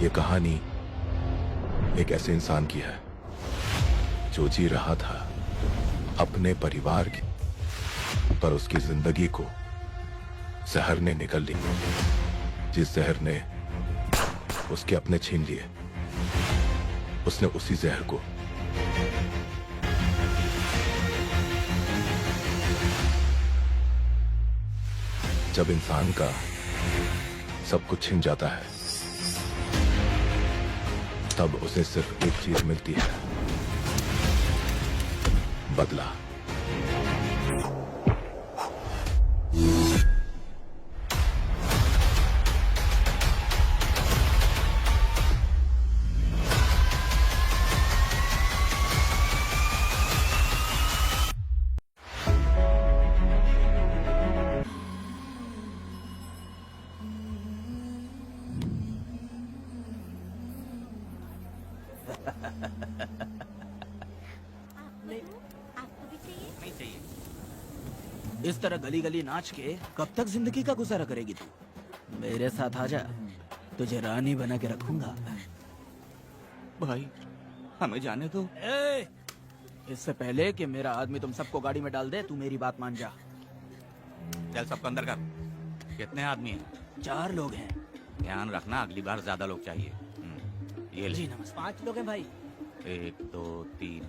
ये कहानी एक ऐसे इंसान की है जो जी रहा था अपने परिवार की, पर उसकी जिंदगी को जहर ने निगल ली। जिस जहर ने उसके अपने छीन लिए, उसने उसी जहर को जब इंसान का सब कुछ छिन जाता है, तब उसे सिर्फ एक चीज मिलती है, बदला। नहीं चाहिए। इस तरह गली गली नाच के कब तक जिंदगी का गुजारा करेगी तू? मेरे साथ आजा, तुझे रानी बना के रखूंगा। भाई हमें जाने दो। इससे पहले कि मेरा आदमी तुम सबको गाड़ी में डाल दे, तू मेरी बात मान जा। चल सबको अंदर कर। कितने आदमी हैं? 4 लोग हैं। ध्यान रखना, अगली बार ज्यादा लोग चाहिए। ये ले। जी नमस्ते। 5 लोग हैं भाई। 1 2 3।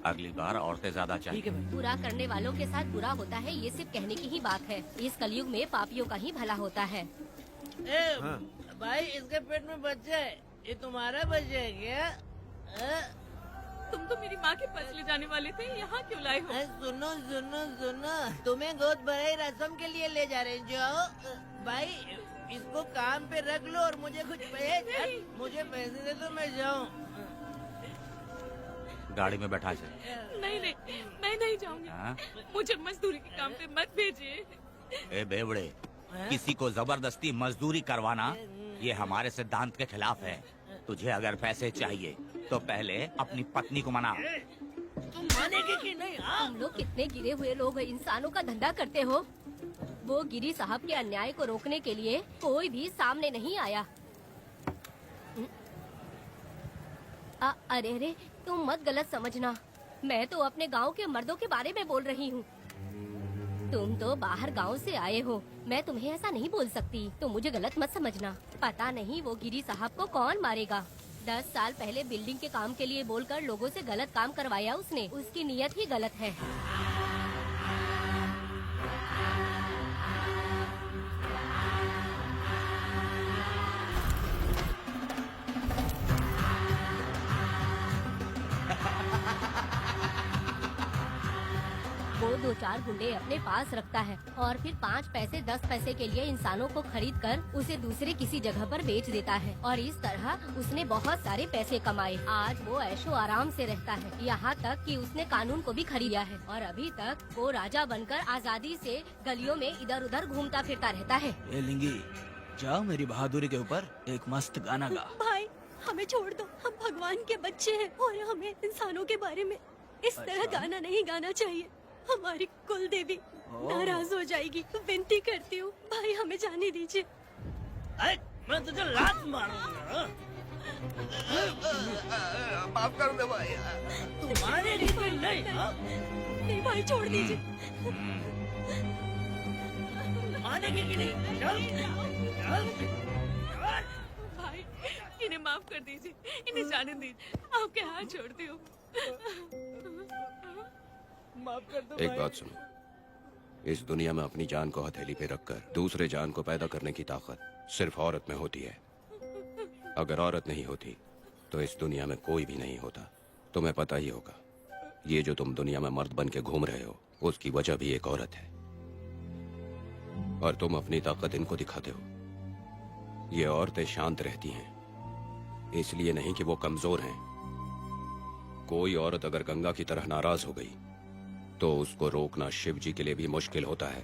अगली बार औरतें ज्यादा चाहिए। ठीक है भाई। बुरा करने वालों के साथ बुरा होता है, ये सिर्फ कहने की ही बात है। इस कलयुग में पापियों का ही भला होता है। भाई इसके पेट में बच्चा है, ये तुम्हारा बच्चा है क्या? तुम तो मेरी माँ के पास ले जाने वाले थे, यहाँ क्यों लाए हो? सुनो सुनो सुनो, तुम्हें गोद भराई रस्म के लिए ले जा रहे हैं। जाओ भाई, इसको काम पे रख लो और मुझे कुछ मुझे पैसे दे दो, मैं जाऊँ। गाड़ी में बैठा चल। नहीं नहीं, मैं नहीं जाऊंगी। हाँ? मुझे मजदूरी के काम पे मत भेजिए। ए बेवड़े, किसी को जबरदस्ती मजदूरी करवाना ये हमारे सिद्धांत के खिलाफ है। तुझे अगर पैसे चाहिए तो पहले अपनी पत्नी को मना। तुम मानेगी कि नहीं? तुम लोग कितने गिरे हुए लोग इंसानों का धंधा करते हो। वो गिरी साहब के अन्याय को रोकने के लिए कोई भी सामने नहीं आया। अरे अरे, तुम मत गलत समझना, मैं तो अपने गांव के मर्दों के बारे में बोल रही हूँ। तुम तो बाहर गांव से आए हो, मैं तुम्हें ऐसा नहीं बोल सकती, तो मुझे गलत मत समझना। पता नहीं वो गिरी साहब को कौन मारेगा। 10 साल पहले बिल्डिंग के काम के लिए बोलकर लोगों से गलत काम करवाया उसने। उसकी नीयत ही गलत है। वो 2-4 गुंडे अपने पास रखता है और फिर 5 पैसे 10 पैसे के लिए इंसानों को खरीद कर उसे दूसरे किसी जगह पर बेच देता है, और इस तरह उसने बहुत सारे पैसे कमाए। आज वो ऐशो आराम से रहता है, यहाँ तक कि उसने कानून को भी खरीदा है, और अभी तक वो राजा बनकर आजादी से गलियों में इधर उधर घूमता फिरता रहता है। ए लिंगी, जाओ मेरी बहादुरी के ऊपर एक मस्त गाना गा। भाई हमें छोड़ दो, हम भगवान के बच्चे हैं और हमें इंसानों के बारे में इस तरह गाना नहीं गाना चाहिए। हमारी कुल देवी नाराज हो जाएगी। विनती करती हूँ भाई, हमें जाने दीजिए। मैं तुझे लात मारूंगा। माफ कर दे भाई। तू मानेगी कि नहीं? नहीं भाई, छोड़ दीजिए। मानेगी कि नहीं? चल चल। भाई इन्हें माफ कर दीजिए, इन्हें जाने दीजिए, आपके हाथ छोड़ती हूँ। माफ कर दो एक भाई। बात सुनो, इस दुनिया में अपनी जान को हथेली पे रखकर दूसरे जान को पैदा करने की ताकत सिर्फ औरत में होती है। अगर औरत नहीं होती तो इस दुनिया में कोई भी नहीं होता। तुम्हें पता ही होगा, ये जो तुम दुनिया में मर्द बन के घूम रहे हो, उसकी वजह भी एक औरत है, और तुम अपनी ताकत इनको दिखाते हो। ये औरतें शांत रहती हैं, इसलिए नहीं कि वो कमजोर हैं। कोई औरत अगर गंगा की तरह नाराज हो गई तो उसको रोकना शिव जी के लिए भी मुश्किल होता है।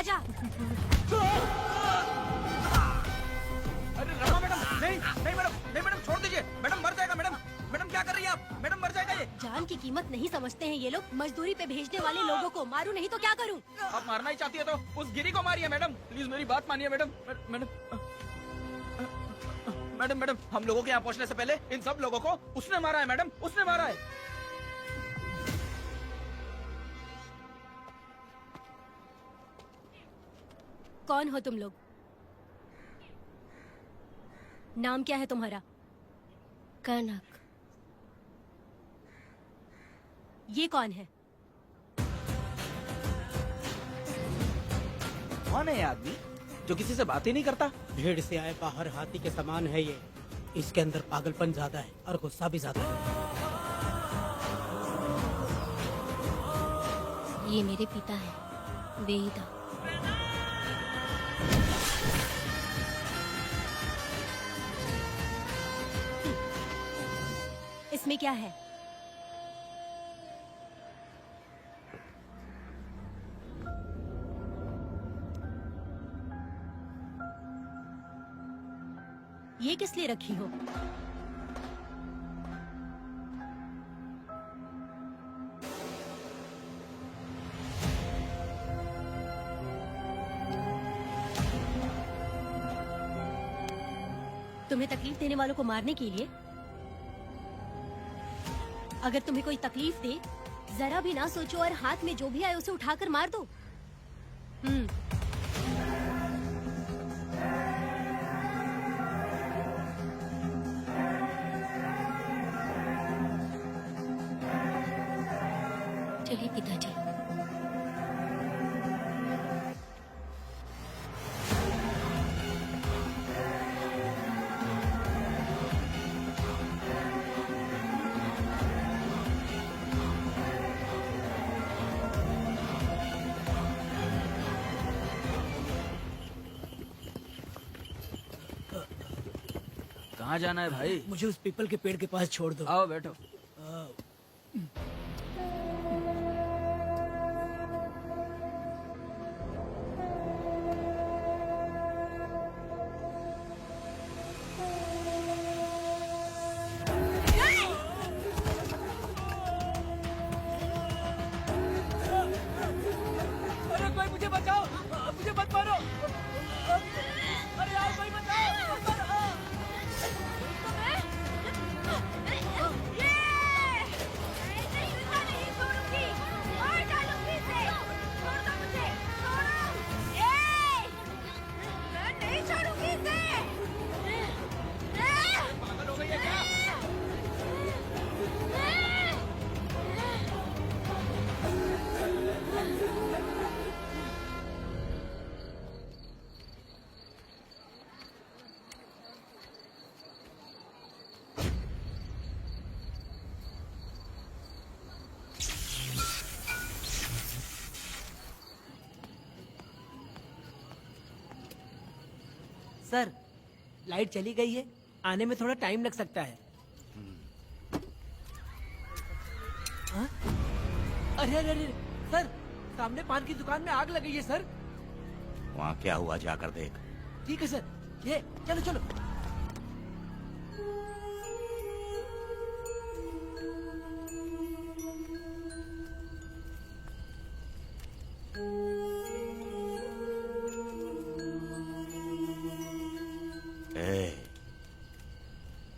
आजा। अरे रमा मैडम, नहीं नहीं मैडम, नहीं मैडम, छोड़ दीजिए मैडम, मर जाएगा मैडम। मैडम क्या कर रही है आप? मैडम मर जाएगा ये। जान की कीमत नहीं समझते हैं ये लोग। मजदूरी पे भेजने वाले लोगों को मारूं नहीं तो क्या करूं? आप मारना ही चाहती है तो उस गिरी को मारिए मैडम, प्लीज मेरी बात मानिए मैडम। मैडम मैडम मैडम, हम लोगों के यहाँ पहुँचने से पहले इन सब लोगों को उसने मारा है मैडम, उसने मारा है। कौन हो तुम लोग? नाम क्या है तुम्हारा? कनक। ये कौन है? कौन है ये आदमी जो किसी से बात ही नहीं करता? भीड़ से आए बाहर हाथी के समान है ये। इसके अंदर पागलपन ज्यादा है और गुस्सा भी ज्यादा है। ये मेरे पिता है, वेदा। इसमें क्या है? ये किस लिए रखी हो? तुम्हें तकलीफ देने वालों को मारने के लिए? अगर तुम्हें कोई तकलीफ दे, जरा भी ना सोचो और हाथ में जो भी आए उसे उठाकर मार दो। चलिए पिताजी। कहाँ जाना है भाई? मुझे उस पीपल के पेड़ के पास छोड़ दो। आओ बैठो। अरे कोई मुझे बचाओ, मुझे मत मारो। अरे यार कोई बचाओ, मत मारो। पागल हो गई है क्या? सर, लाइट चली गई है, आने में थोड़ा टाइम लग सकता है। हाँ? अरे अरे अरे सर, सामने पान की दुकान में आग लगी है सर। वहाँ क्या हुआ जाकर देख। ठीक है सर, ये चलो चलो। ए,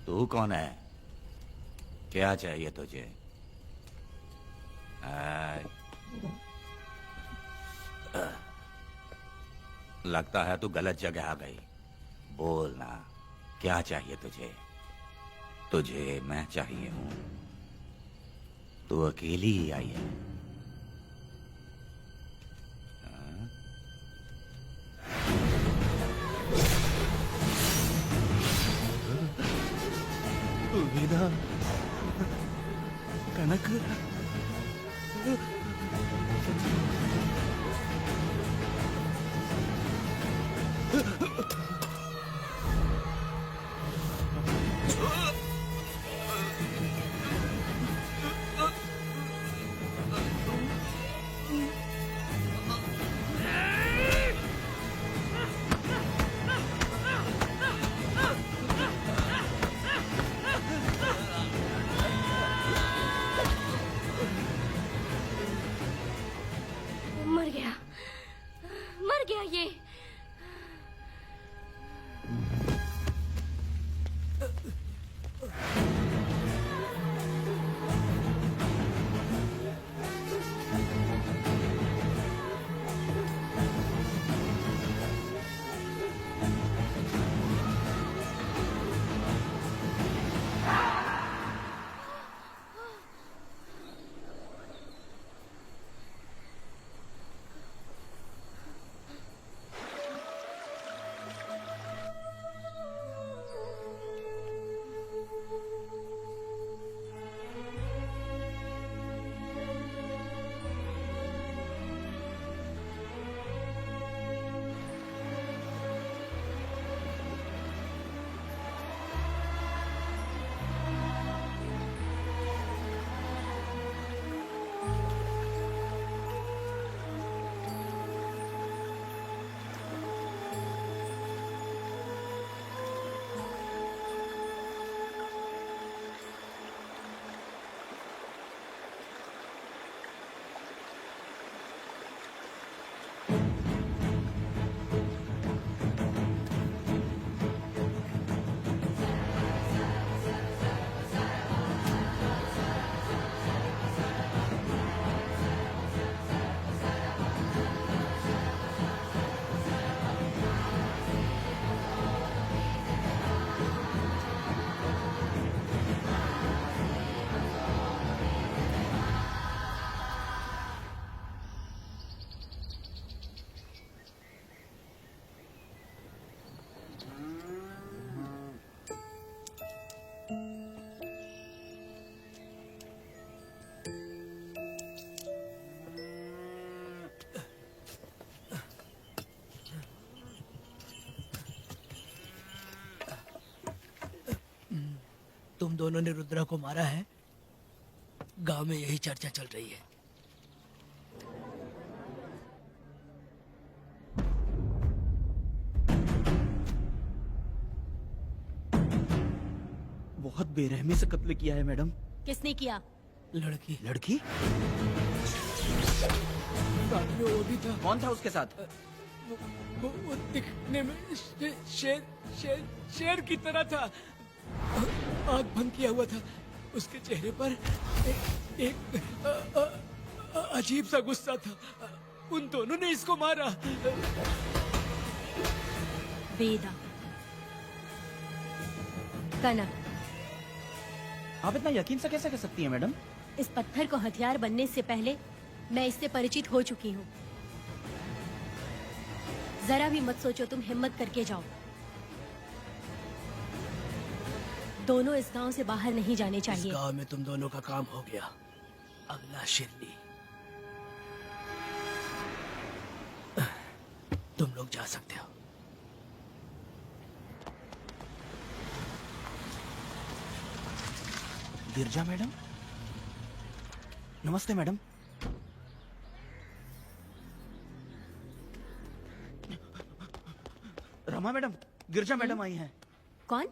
तू कौन है? क्या चाहिए तुझे? लगता है तू गलत जगह आ गई। बोल ना, क्या चाहिए तुझे? तुझे मैं चाहिए हूँ। तू अकेली ही आई है। हाँ? वेदा, कनक, चाहिए। तुम दोनों ने रुद्रा को मारा है? गांव में यही चर्चा चल रही है। बहुत बेरहमी से कत्ल किया है मैडम। किसने किया? लड़की। लड़की? साथ में वो भी था। कौन था उसके साथ? वो दिखने में शेर की तरह था। आँख बंद किया हुआ था। उसके चेहरे पर एक अजीब सा गुस्सा था। उन दोनों ने इसको मारा। वेदा, कनक, आप इतना यकीन से कैसे कह सकती हैं मैडम? इस पत्थर को हथियार बनने से पहले मैं इससे परिचित हो चुकी हूँ। जरा भी मत सोचो, तुम हिम्मत करके जाओ। दोनों इस गांव से बाहर नहीं जाने इस चाहिए। गांव में तुम दोनों का काम हो गया। अगला शिरली। तुम लोग जा सकते हो। गिरजा मैडम? नमस्ते मैडम। रमा मैडम, गिरजा मैडम आई हैं। कौन?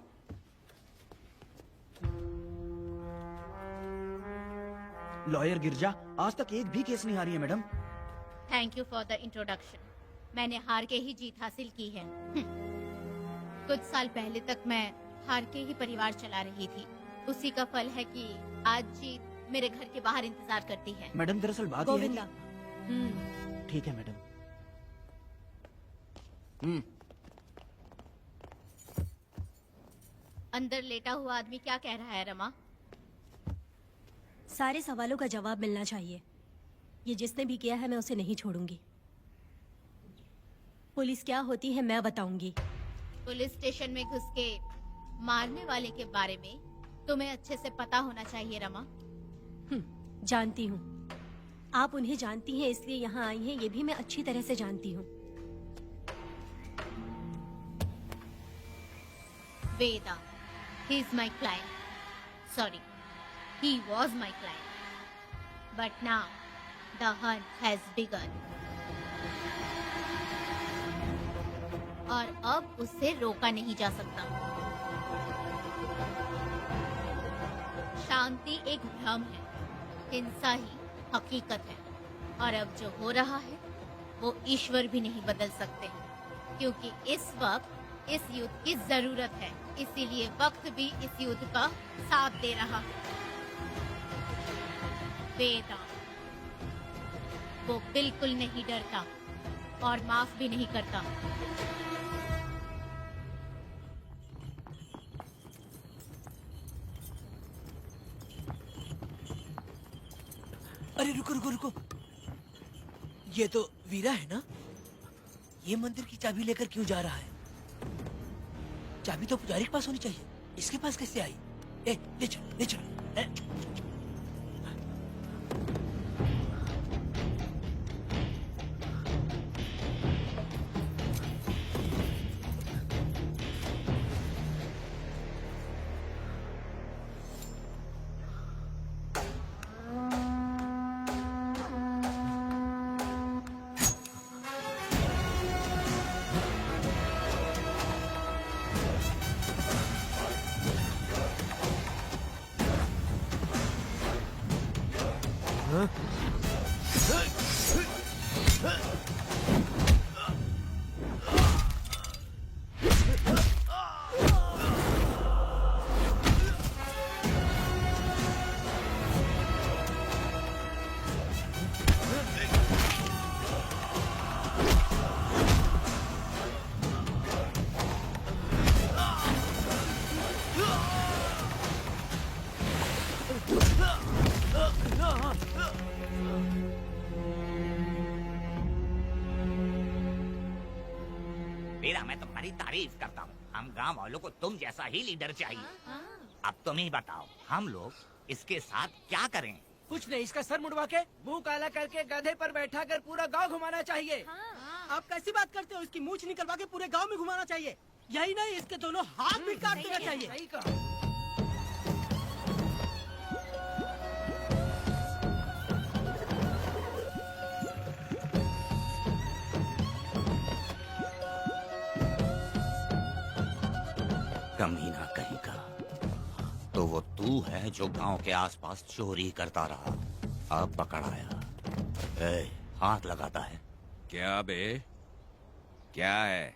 लॉयर गिरजा आज तक एक भी केस नहीं हारी है madam. Thank you for the introduction. मैंने हार के ही जीत हासिल की है। कुछ साल पहले तक मैं हार के ही परिवार चला रही थी। उसी का फल है कि आज जीत मेरे घर के बाहर इंतजार करती है। मैडम दरअसल बात यह है गोविंदा। कि... ठीक है मैडम। अंदर लेटा हुआ आदमी क्या कह रहा है रमा? सारे सवालों का जवाब मिलना चाहिए। ये जिसने भी किया है मैं उसे नहीं छोड़ूंगी। पुलिस क्या होती है मैं बताऊंगी। पुलिस स्टेशन में घुस के मारने वाले के बारे में तुम्हें अच्छे से पता होना चाहिए रमा। जानती हूँ। आप उन्हें जानती हैं इसलिए यहाँ आई हैं, ये भी मैं अच्छी तरह से जानती हूँ। वेदा, he is my client. Sorry, he was my client. But now, the hunt has begun. और अब उसे रोका नहीं जा सकता। शांति एक भ्रम है, हिंसा ही हकीकत है। और अब जो हो रहा है वो ईश्वर भी नहीं बदल सकते, क्योंकि इस वक्त इस युद्ध की जरूरत है। इसीलिए वक्त भी इस युद्ध का साथ दे रहा है। वेदांत वो बिल्कुल नहीं डरता और माफ भी नहीं करता। अरे रुको रुको रुको, ये तो वीरा है ना? ये मंदिर की चाबी लेकर क्यों जा रहा है? चाबी तो पुजारी के पास होनी चाहिए, इसके पास कैसे आई? ले चल ले चल। वीरा, मैं तुम्हारी तारीफ करता हूँ। हम गांव वालों को तुम जैसा ही लीडर चाहिए। अब तुम ही बताओ, हम लोग इसके साथ क्या करें? कुछ नहीं, इसका सर मुड़वा के मुंह काला करके गधे पर बैठा कर पूरा गांव घुमाना चाहिए। आप कैसी बात करते हो? इसकी मूछ निकलवा के पूरे गांव में घुमाना चाहिए। यही नहीं, इसके दोनों हाथ भी काट देना चाहिए। सही कहा। कमीना कहीं का। तो वो तू है जो गांव के आसपास चोरी करता रहा, अब पकड़ आया। हाथ लगाता है। क्या बे, क्या है?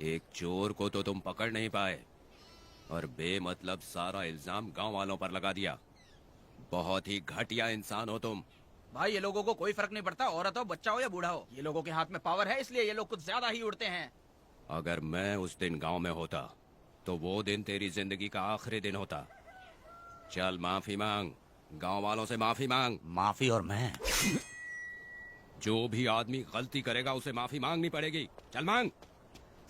एक चोर को तो तुम पकड़ नहीं पाए और बेमतलब सारा इल्जाम गांव वालों पर लगा दिया। बहुत ही घटिया इंसान हो तुम। भाई, ये लोगों को कोई फर्क नहीं पड़ता, औरत हो, बच्चा हो या बूढ़ा हो। ये लोगों के हाथ में पावर है, इसलिए ये लोग कुछ ज्यादा ही उड़ते हैं। अगर मैं उस दिन गांव में होता तो वो दिन तेरी जिंदगी का आखिरी दिन होता। चल माफी मांग, गांव वालों से माफी मांग। माफी? और मैं? जो भी आदमी गलती करेगा उसे माफी मांगनी पड़ेगी। चल मांग।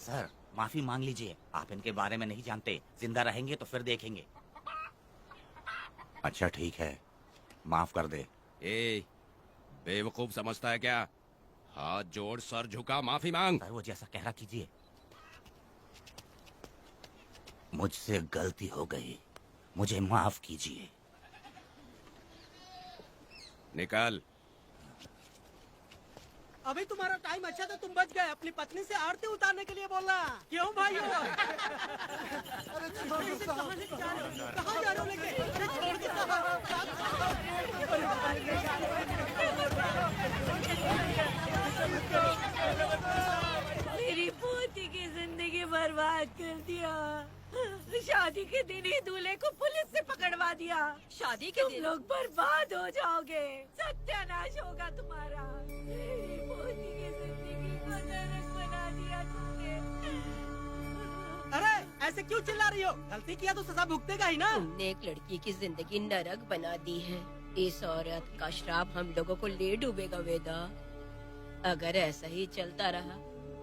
सर, माफी मांग लीजिए। आप इनके बारे में नहीं जानते। जिंदा रहेंगे तो फिर देखेंगे। अच्छा ठीक है, माफ कर दे। ए, बेवकूफ समझता है क्या? हाथ जोड़, सर झुका, माफी मांग। सर, वो जैसा कह रहा कीजिए। मुझसे गलती हो गई, मुझे माफ कीजिए। निकल। अभी तुम्हारा टाइम अच्छा था, तुम बच गए। अपनी पत्नी से आरती उतारने के लिए बोलना। क्यों भाई? कहाँ जा रहे हो लेके? अरे छोड़ के मेरी पोती की जिंदगी बर्बाद कर दिया। शादी के दिन ही दूल्हे को पुलिस से पकड़वा दिया। शादी के तुम दिन लोग बर्बाद हो जाओगे, सत्यानाश होगा तुम्हारा। मेरी पोती की जिंदगी को नरक बना दिया तुमने। अरे ऐसे क्यों चिल्ला रही हो? गलती किया तो सजा भुगतेगा ही ना। तुमने एक लड़की की जिंदगी नरक बना दी है। इस औरत का श्राप हम लोगों को ले डूबेगा वेदा। अगर ऐसा ही चलता रहा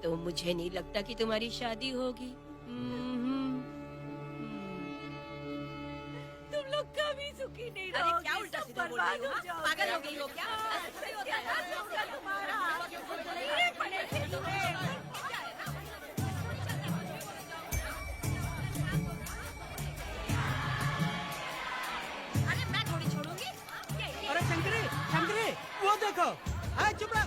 तो मुझे नहीं लगता कि तुम्हारी शादी होगी। तुम लोग कभी सुखी नहीं अरे रहोगे। क्या उल्टा सब सीधा बोल बर्बाद रही हो? हो जाओगे। पागल हो गई हो क्या? सत्यानाश होगा तुम्हारा। हीरे पड़ेंगे तुम्हें। अरे मैं थोड़ी छोड़ूंगी। अरे शंकरी, शंकरी, वो देखो। हाय चुप रह।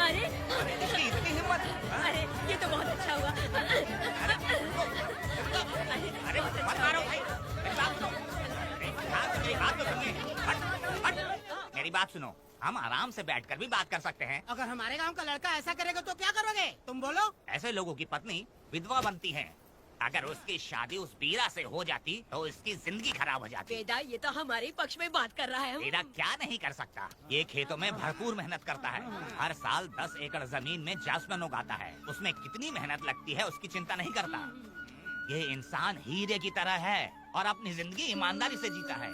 अरे अरे ये तो बहुत अच्छा हुआ। बात सुनो, हम आराम से बैठकर भी बात कर सकते हैं। अगर हमारे गांव का लड़का ऐसा करेगा तो क्या करोगे तुम बोलो? ऐसे लोगों की पत्नी विधवा बनती है। अगर उसकी शादी उस वीरा से हो जाती तो उसकी जिंदगी खराब हो जाती। वेदा ये तो हमारे ही पक्ष में बात कर रहा है। वीरा क्या नहीं कर सकता। ये खेतों में भरपूर मेहनत करता है। हर साल 10 एकड़ जमीन में जासमन उगाता है। उसमें कितनी मेहनत लगती है उसकी चिंता नहीं करता। ये इंसान हीरे की तरह है और अपनी जिंदगी ईमानदारी से जीता है।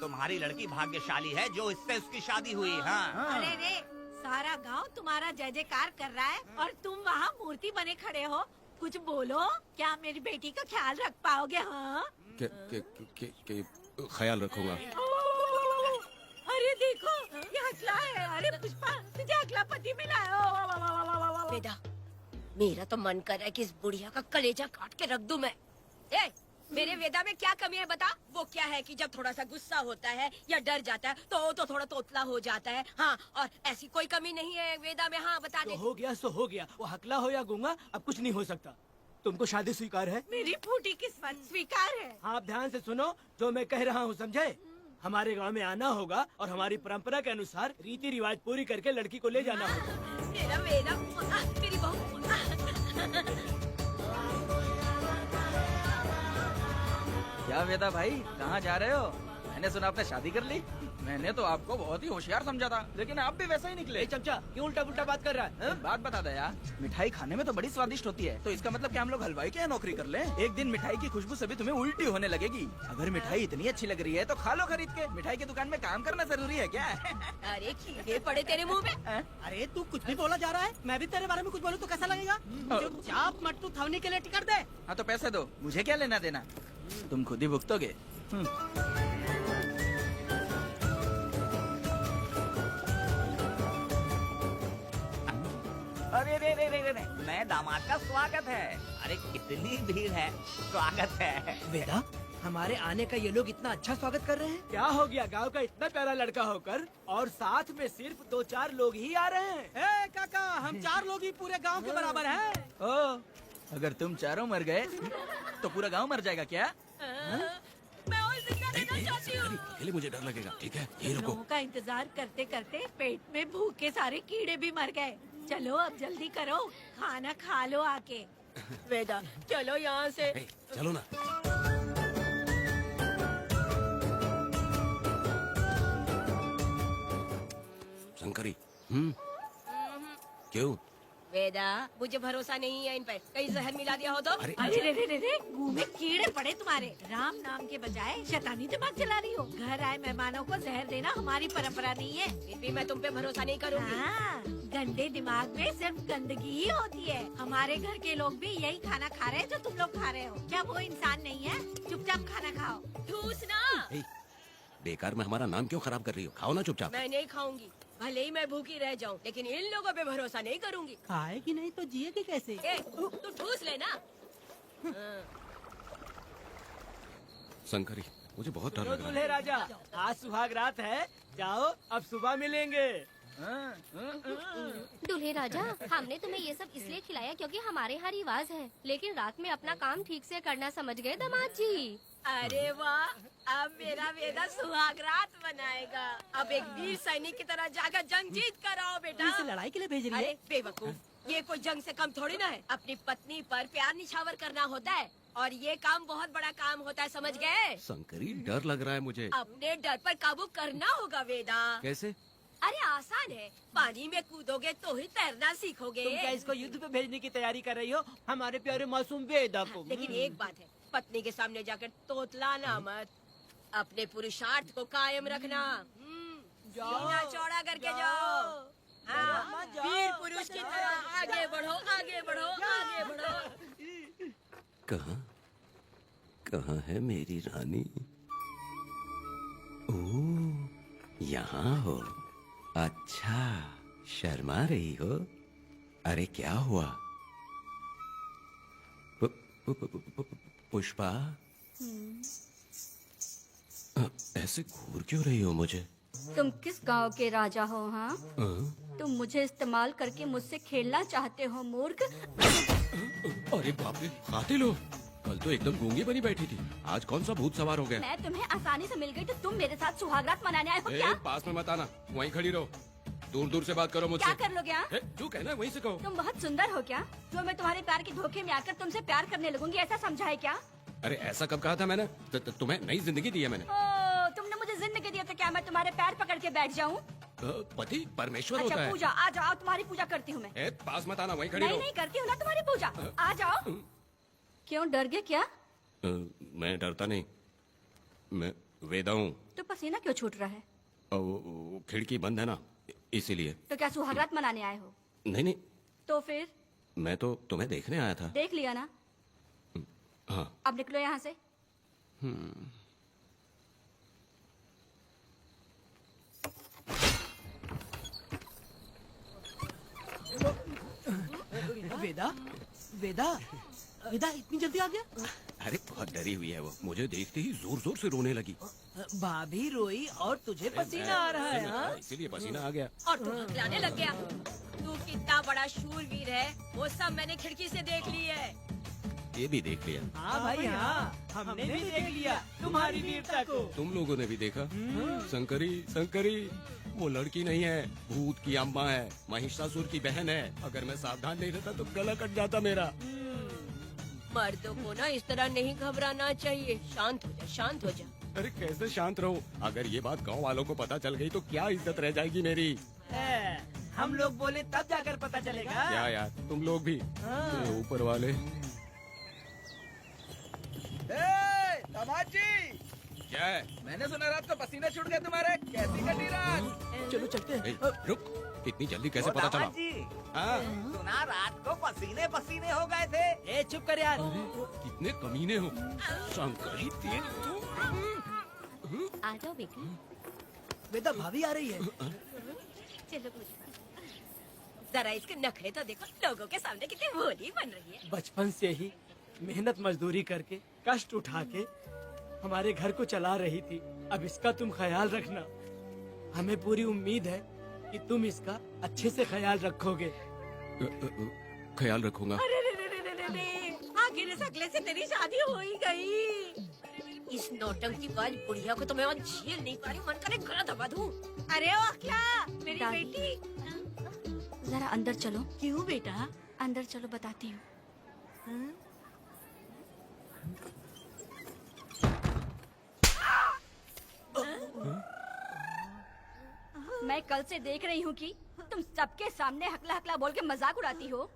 तुम्हारी लड़की भाग्यशाली है जो इससे उसकी शादी हुई। हाँ अरे रे, सारा गांव तुम्हारा जय जयकार कर रहा है और तुम वहाँ मूर्ति बने खड़े हो। कुछ बोलो, क्या मेरी बेटी का ख्याल रख पाओगे? हाँ के ख्याल रखूंगा। अरे देखो, ये हकला है। अरे पुष्पा, तुझे हकला पति मिला है। वेदा मेरा तो मन कर रहा है कि इस बुढ़िया का कलेजा काट के रख दूं मैं। ए, मेरे वेदा में क्या कमी है बता? वो क्या है कि जब थोड़ा सा गुस्सा होता है या डर जाता है तो थोड़ा तोतला हो जाता है। हाँ, और ऐसी कोई कमी नहीं है वेदा में। हाँ बता दे। तो हो गया सो हो गया, वो हकला हो या गूंगा अब कुछ नहीं हो सकता। तुमको शादी स्वीकार है? मेरी फूटी किस्मत स्वीकार है। आप ध्यान से सुनो जो मैं कह रहा हूँ, समझे? हमारे गांव में आना होगा और हमारी परंपरा के अनुसार रीति रिवाज पूरी करके लड़की को ले जाना होगा। मेरा वेदा, मेरी बहू। क्या वेदा भाई, कहाँ जा रहे हो? मैंने सुना आपने शादी कर ली। मैंने तो आपको बहुत ही होशियार समझा था, लेकिन आप भी वैसा ही निकले। चमचा क्यों उल्टा पुल्टा बात कर रहा है? एक बात बता दे यार, मिठाई खाने में तो बड़ी स्वादिष्ट होती है, तो इसका मतलब क्या हम लोग हलवाई के यहाँ नौकरी कर लें? एक दिन मिठाई की खुशबू से भी तुम्हें उल्टी होने लगेगी। अगर मिठाई इतनी अच्छी लग रही है तो खा लो खरीद के। मिठाई की दुकान में काम करना जरूरी है क्या? अरे कीड़े पड़े तेरे मुंह में। अरे तू कुछ भी बोला जा रहा है। मैं भी तेरे बारे में कुछ बोलूं तो कैसा लगेगा? चुपचाप मट्टू थवनी के लिए टिकट दे। हाँ तो पैसे दो, मुझे क्या लेना देना, तुम खुद ही भुगतोगे। अरे रे रे रे रे रे, नए दामाद का स्वागत है। अरे कितनी भीड़ है, स्वागत है। वेदा, हमारे आने का ये लोग इतना अच्छा स्वागत कर रहे हैं। क्या हो गया, गांव का इतना प्यारा लड़का होकर और साथ में सिर्फ 2-4 लोग ही आ रहे हैं। ए काका, हम 4 लोग ही पूरे गांव के बराबर हैं। ओ, अगर तुम चारों मर गए तो पूरा गांव मर जाएगा क्या? मैं और जिंदा रहना चाहती हूँ। अकेले मुझे डर लगेगा। ठीक है, ये रुको। लोगों का इंतजार करते करते पेट में भूखे सारे कीड़े भी मर गए। चलो अब जल्दी करो, खाना खा लो आके। वेदा चलो यहाँ से। ए, चलो ना। शंकरी, क्यों? वेदा मुझे भरोसा नहीं है इन पर, कहीं जहर मिला दिया हो तो। अरे अरे रे रे रे रे, मुंह में कीड़े पड़े तुम्हारे। राम नाम के बजाय शैतानी दिमाग चला रही हो। घर आए मेहमानों को जहर देना हमारी परंपरा नहीं है। फिर भी मैं तुम पे भरोसा नहीं करूँगी। हाँ, गंदे दिमाग में सिर्फ गंदगी ही होती है। हमारे घर के लोग भी यही खाना खा रहे हैं जो तुम लोग खा रहे हो। क्या वो इंसान नहीं है? चुपचाप खाना खाओ। ठूस ना। ए, बेकार में हमारा नाम क्यों खराब कर रही हो? खाओ ना चुपचाप। मैं नहीं खाऊंगी, भले ही मैं भूखी रह जाऊं, लेकिन इन लोगों पे भरोसा नहीं करूंगी। खाएगी नहीं तो जिएगी कैसे? ए, तू ठूस लेना। शंकरी, मुझे बहुत डर लग रहा दूल्हे है। राजा, आज सुहाग रात है, जाओ अब सुबह मिलेंगे। दूल्हे राजा, हमने तुम्हें ये सब इसलिए खिलाया क्योंकि हमारे यहाँ रिवाज है, लेकिन रात में अपना काम ठीक से करना समझ गए दामाद जी। अरे वाह, अब मेरा वेदा सुहाग रात मनाएगा। अब एक वीर सैनिक की तरह जाकर जंग जीत कर आओ बेटा। इसे लड़ाई के लिए भेज रही है? अरे बेवकूफ, ये कोई जंग से कम थोड़ी ना है। अपनी पत्नी पर प्यार निछावर करना होता है और ये काम बहुत बड़ा काम होता है, समझ गए? शंकरी, डर लग रहा है मुझे। अपने डर पर काबू करना होगा वेदा। कैसे? अरे आसान है, पानी में कूदोगे तो ही तैरना सीखोगे। तुम क्या इसको युद्ध पे भेजने की तैयारी कर रही हो? हमारे प्यारे मासूम वेदा को। लेकिन एक बात है, पत्नी के सामने जाकर तोतलाना मत। अपने पुरुषार्थ को कायम रखना। सीना चौड़ा करके जाओ। हाँ, वीर पुरुष की तरह आगे बढ़ो, आगे बढ़ो, आगे बढ़ो। कहाँ है मेरी रानी? ओह, यहाँ हो। अच्छा, शर्मा रही हो? अरे क्या हुआ? पुष्पा, ऐसे घूर क्यों रही हो मुझे? तुम किस गांव के राजा हो? हाँ, तुम मुझे इस्तेमाल करके मुझसे खेलना चाहते हो मूर्ख। अरे बाप रे, कातिल हो? कल तो एकदम गूंगी बनी बैठी थी, आज कौन सा भूत सवार हो गया? मैं तुम्हें आसानी से मिल गई तो तुम मेरे साथ सुहागरात मनाने आए हो क्या? पास में मत आना, वहीं खड़ी रहो, दूर दूर से बात करो मुझसे। क्या कर लोगे? हाँ? जो कहना वहीं से कहो। तुम बहुत सुंदर हो क्या जो मैं तुम्हारे प्यार के धोखे में आकर तुमसे प्यार करने लगूंगी, ऐसा समझा है क्या? अरे ऐसा कब कहा था मैंने? तुम्हें नई जिंदगी दी है मैंने। ओ, तुमने मुझे जिंदगी दी तो क्या मैं तुम्हारे पैर पकड़ के बैठ जाऊं? पति परमेश्वर अच्छा होता है। पूजा, आ जाओ, तुम्हारी पूजा करती हूँ मैं। पास मत आना, वहीं खड़ी नहीं रहो। नहीं करती हूँ ना तुम्हारी पूजा, आ जाओ। क्यों डर गए क्या? मैं डरता नहीं, मैं वेदा हूँ। तो पसीना क्यों छूट रहा है? वो खिड़की बंद है ना, इसीलिए। तो क्या सुहागरात मनाने आए हो? नहीं नहीं, तो फिर मैं तो तुम्हें देखने आया था। देख लिया ना, हाँ। अब निकलो यहाँ से। वेदा, वेदा, वेदा इतनी जल्दी आ गया? अरे बहुत डरी हुई है वो, मुझे देखते ही जोर जोर से रोने लगी। भाभी रोई और तुझे पसीना आ रहा है? हाँ? इसीलिए पसीना आ गया। और तू हकलाने लग गया। तू कितना बड़ा शूरवीर है, वो सब मैंने खिड़की से देख ली है। ये भी देख लिया? हाँ भाई हाँ, हमने भी देख लिया तुम्हारी वीरता को। तुम लोगों ने भी देखा? शंकरी, शंकरी, वो लड़की नहीं है, भूत की अम्मा है, महिषासुर की बहन है। अगर मैं सावधान नहीं रहता तो गला कट जाता मेरा। मर्दों को ना इस तरह नहीं घबराना चाहिए। शांत हो जा, शांत हो जा। अरे कैसे शांत रहूं? अगर ये बात गांव वालों को पता चल गई तो क्या इज्जत रह जाएगी मेरी? हम लोग बोले तब जाकर पता चलेगा। क्या यार, तुम लोग भी? ये ऊपर वाले। दामाद जी, क्या है? मैंने सुना रात को पसीने छूट गए तुम्हारे, कैसी कटी रात? चलो चलते हैं। रुक, इतनी जल्दी कैसे पता चला? हाँ? सुना रात को पसीने पसीने हो गए थे। ए चुप कर यार। कितने कमीने हो शंकरी, तेरी तो। आ जाओ बेटी, वेदा भाभी आ रही है। चलो पूजा। जरा इसके नखरे तो देखो, लोगों के सामने कितनी भोली बन रही है। बचपन से ही मेहनत मजदूरी करके कष्ट उठा के हमारे घर को चला रही थी। अब इसका तुम ख्याल रखना। हमें पूरी उम्मीद है कि तुम इसका अच्छे से ख्याल रखोगे। ख्याल रखूंगा। अरे रे रे रे रे रे, आखिर इस अगले से तेरी शादी हो ही गई। इस नौटंकी बाज बुढ़िया को तो मैं आज झेल नहीं पा रही हूँ, मन करे गला दबा दूं। अरे ओ अखला, मेरी दादी। बेटी। जरा अंदर चलो। क्यों बेटा? अंदर चलो, बताती हूँ। मैं कल से देख रही हूँ कि तुम सबके सामने हकला हकला बोल के मजाक उड़ाती हो।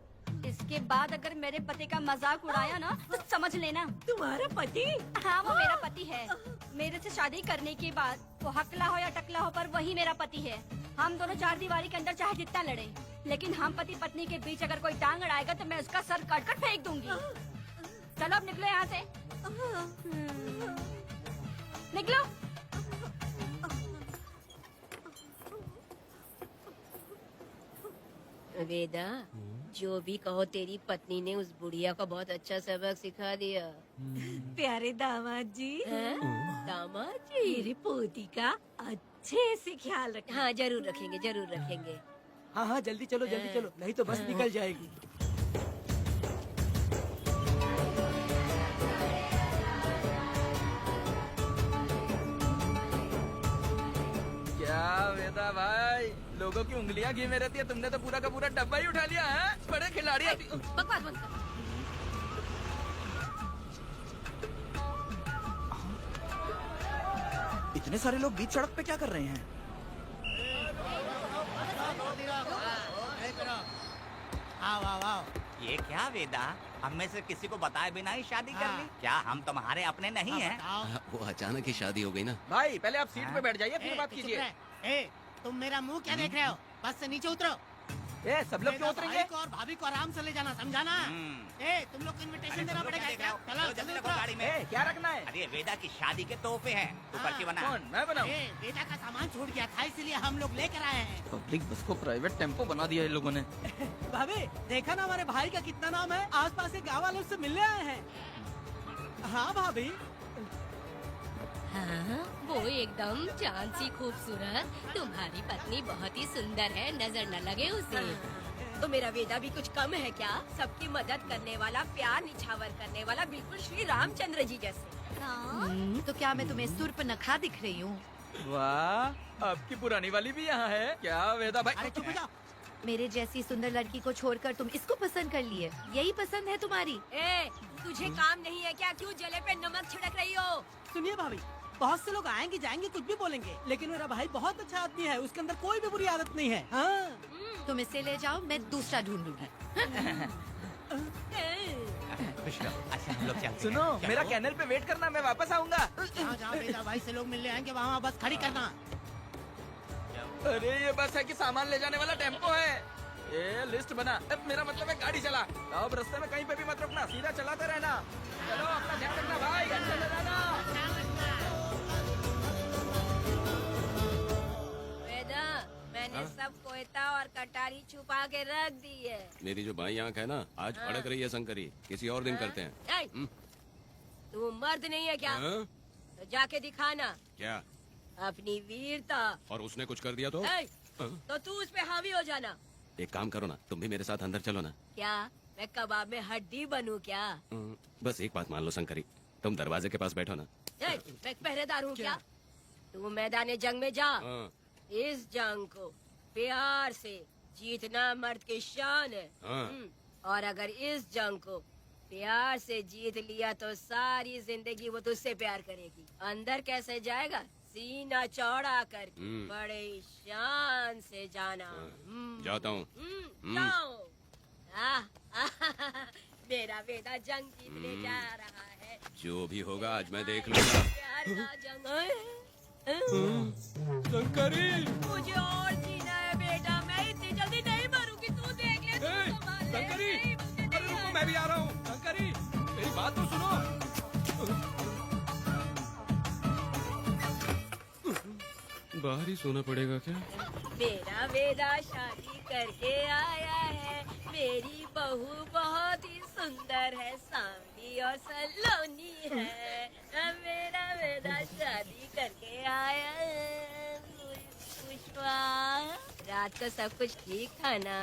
इसके बाद अगर मेरे पति का मजाक उड़ाया ना तो समझ लेना। तुम्हारा पति? हाँ, वो मेरा पति है। मेरे से शादी करने के बाद वो हकला हो या टकला हो, पर वही मेरा पति है। हम दोनों चार दीवारी के अंदर चाहे जितना लड़े, लेकिन हम पति पत्नी के बीच अगर कोई टांग अड़ाएगा तो मैं उसका सर काट कर फेंक दूंगी। चलो अब निकलो यहाँ से, निकलो। वेदा, जो भी कहो, तेरी पत्नी ने उस बुढ़िया को बहुत अच्छा सबक सिखा दिया। प्यारे दामाद जी। दामाद जी, मेरी पोती का अच्छे से ख्याल रख। हाँ जरूर रखेंगे, जरूर रखेंगे। हाँ हाँ जल्दी चलो, जल्दी चलो, नहीं तो बस निकल जाएगी। क्या वेदा भाई, लोगों की उंगलियां घी में रहती है, तुमने तो पूरा का पूरा डब्बा ही उठा लिया है। बड़े खिलाड़ी। बकवास बंद कर। इतने सारे लोग बीच सड़क पे क्या कर रहे हैं? आओ आओ आओ। ये क्या वेदा, हम में से किसी को बताए बिना ही शादी कर ली? क्या हम तुम्हारे अपने नहीं हैं? वो अचानक ही शादी हो गई ना। भाई पहले आप सीट पे बैठ जाइए, फिर बात कीजिए। तुम मेरा मुंह क्या देख रहे हो? बस से नीचे उतरो। ए, सब लोग क्यों उतरेंगे? और भाभी को आराम से ले जाना, समझाना? तुम लोग को इनविटेशन देना पड़ेगा। चलो जल्दी उतरो। गाड़ी में। ए, क्या रखना है? अरे वेदा की शादी के तोहफे हैं, तू पर्ची बना। कौन, मैं बनाऊं? बेटा का सामान छूट गया था, इसलिए हम लोग लेकर आए हैं। पब्लिक बस को प्राइवेट टेम्पो बना दिया इन लोगों ने। भाभी देखा ना हमारे भाई का कितना नाम है, आसपास के गाँव वालों से मिलने आए हैं। हाँ भाभी। हाँ, वो एकदम चांद सी खूबसूरत। तुम्हारी पत्नी बहुत ही सुंदर है, नजर न लगे उसे। तो मेरा वेदा भी कुछ कम है क्या? सबकी मदद करने वाला, प्यार निछावर करने वाला, बिल्कुल श्री रामचंद्र जी जैसे। हाँ? तो क्या मैं तुम्हें सुर्पनखा दिख रही हूँ? वाह, आपकी पुरानी वाली भी यहाँ है क्या वेदा भाई? अरे चुप हो जा। मेरे जैसी सुंदर लड़की को छोड़कर तुम इसको पसंद कर लिए, यही पसंद है तुम्हारी? ए, तुझे काम नहीं है क्या? क्यों जले पे नमक छिड़क रही हो? सुनिए भाभी, बहुत से लोग आएंगे जाएंगे कुछ भी बोलेंगे, लेकिन मेरा भाई बहुत अच्छा आदमी है, उसके अंदर कोई भी बुरी आदत नहीं है। हाँ। तुम इसे ले जाओ, मैं दूसरा ढूंढ लूंगी। अच्छा हम लोग चलते सुनो, मेरा कैनल पे वेट करना, मैं वापस आऊंगा। जहाँ वेदा भाई से लोग मिलने आएंगे वहाँ बस खड़ी करना। अरे ये बस है कि सामान ले जाने वाला टेम्पो है। ये लिस्ट बना, अब मेरा मतलब है गाड़ी चला। अब रास्ते में कहीं पे भी मत रुकना, सीधा चलाते रहना। चलो अपना ध्यान रखना भाई, अच्छा ले जाना। वेदा, मैंने सब कोयता और कटारी छुपा के रख दी है। मेरी जो बाई आंख है ना, आज फड़क रही है शंकरी। किसी और दिन करते हैं। ए, तू मर्द नहीं है क्या? हाँ? तो जाके दिखाना क्या? अपनी वीरता। और उसने कुछ कर दिया तो? ए, हाँ? तो तू उस पे हावी हो जाना। एक काम करो ना, तुम भी मेरे साथ अंदर चलो ना। क्या मैं कबाब में हड्डी बनूं क्या? बस एक बात मान लो शंकरी, तुम दरवाजे के पास बैठो ना। ए, मैं पहरेदार हूँ क्या? तू मैदान जंग में जा। हाँ। इस जंग को प्यार से जीतना मर्द की शान है। हाँ। और अगर इस जंग को प्यार से जीत लिया तो सारी जिंदगी वो तुझसे प्यार करेगी। अंदर कैसे जाएगा? सीना चौड़ा करके बड़े शान से जाना। जाता हूँ। जाओ। मेरा बेटा जंग जीतने जा रहा है। जो भी होगा आज मैं देख लूंगा। प्यार का जंग। शंकरी, मुझे और जीना है बेटा, मैं इतनी जल्दी नहीं मरूंगी। तू देख ले, तू संभाल ले। शंकरी, नहीं, मुझे अरे नहीं रुको, मैं भी आ रहा हूँ। शंकरी, मेरी बात तो सुनो। बाहर ही सोना पड़ेगा क्या? मेरा वेदा शादी करके आया है। मेरी बहू बहुत ही सुंदर है, सांवली और सलोनी है। मेरा वेदा शादी करके आया है। पुष्पा, रात को सब कुछ ठीक था ना?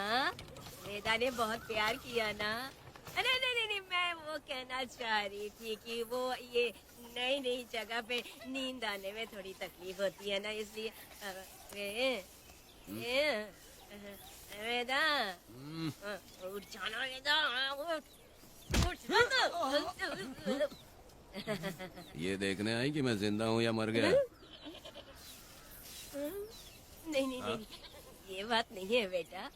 वेदा ने बहुत प्यार किया ना? नहीं नहीं नहीं, मैं वो कहना चाह रही थी कि वो ये नई नई जगह पे नींद आने में थोड़ी तकलीफ होती है ना, इसलिए वेदा उठ जाना। वेदा उठ। ये देखने आई कि मैं जिंदा हूँ या मर गया? नहीं नहीं नहीं, ये बात नहीं है बेटा।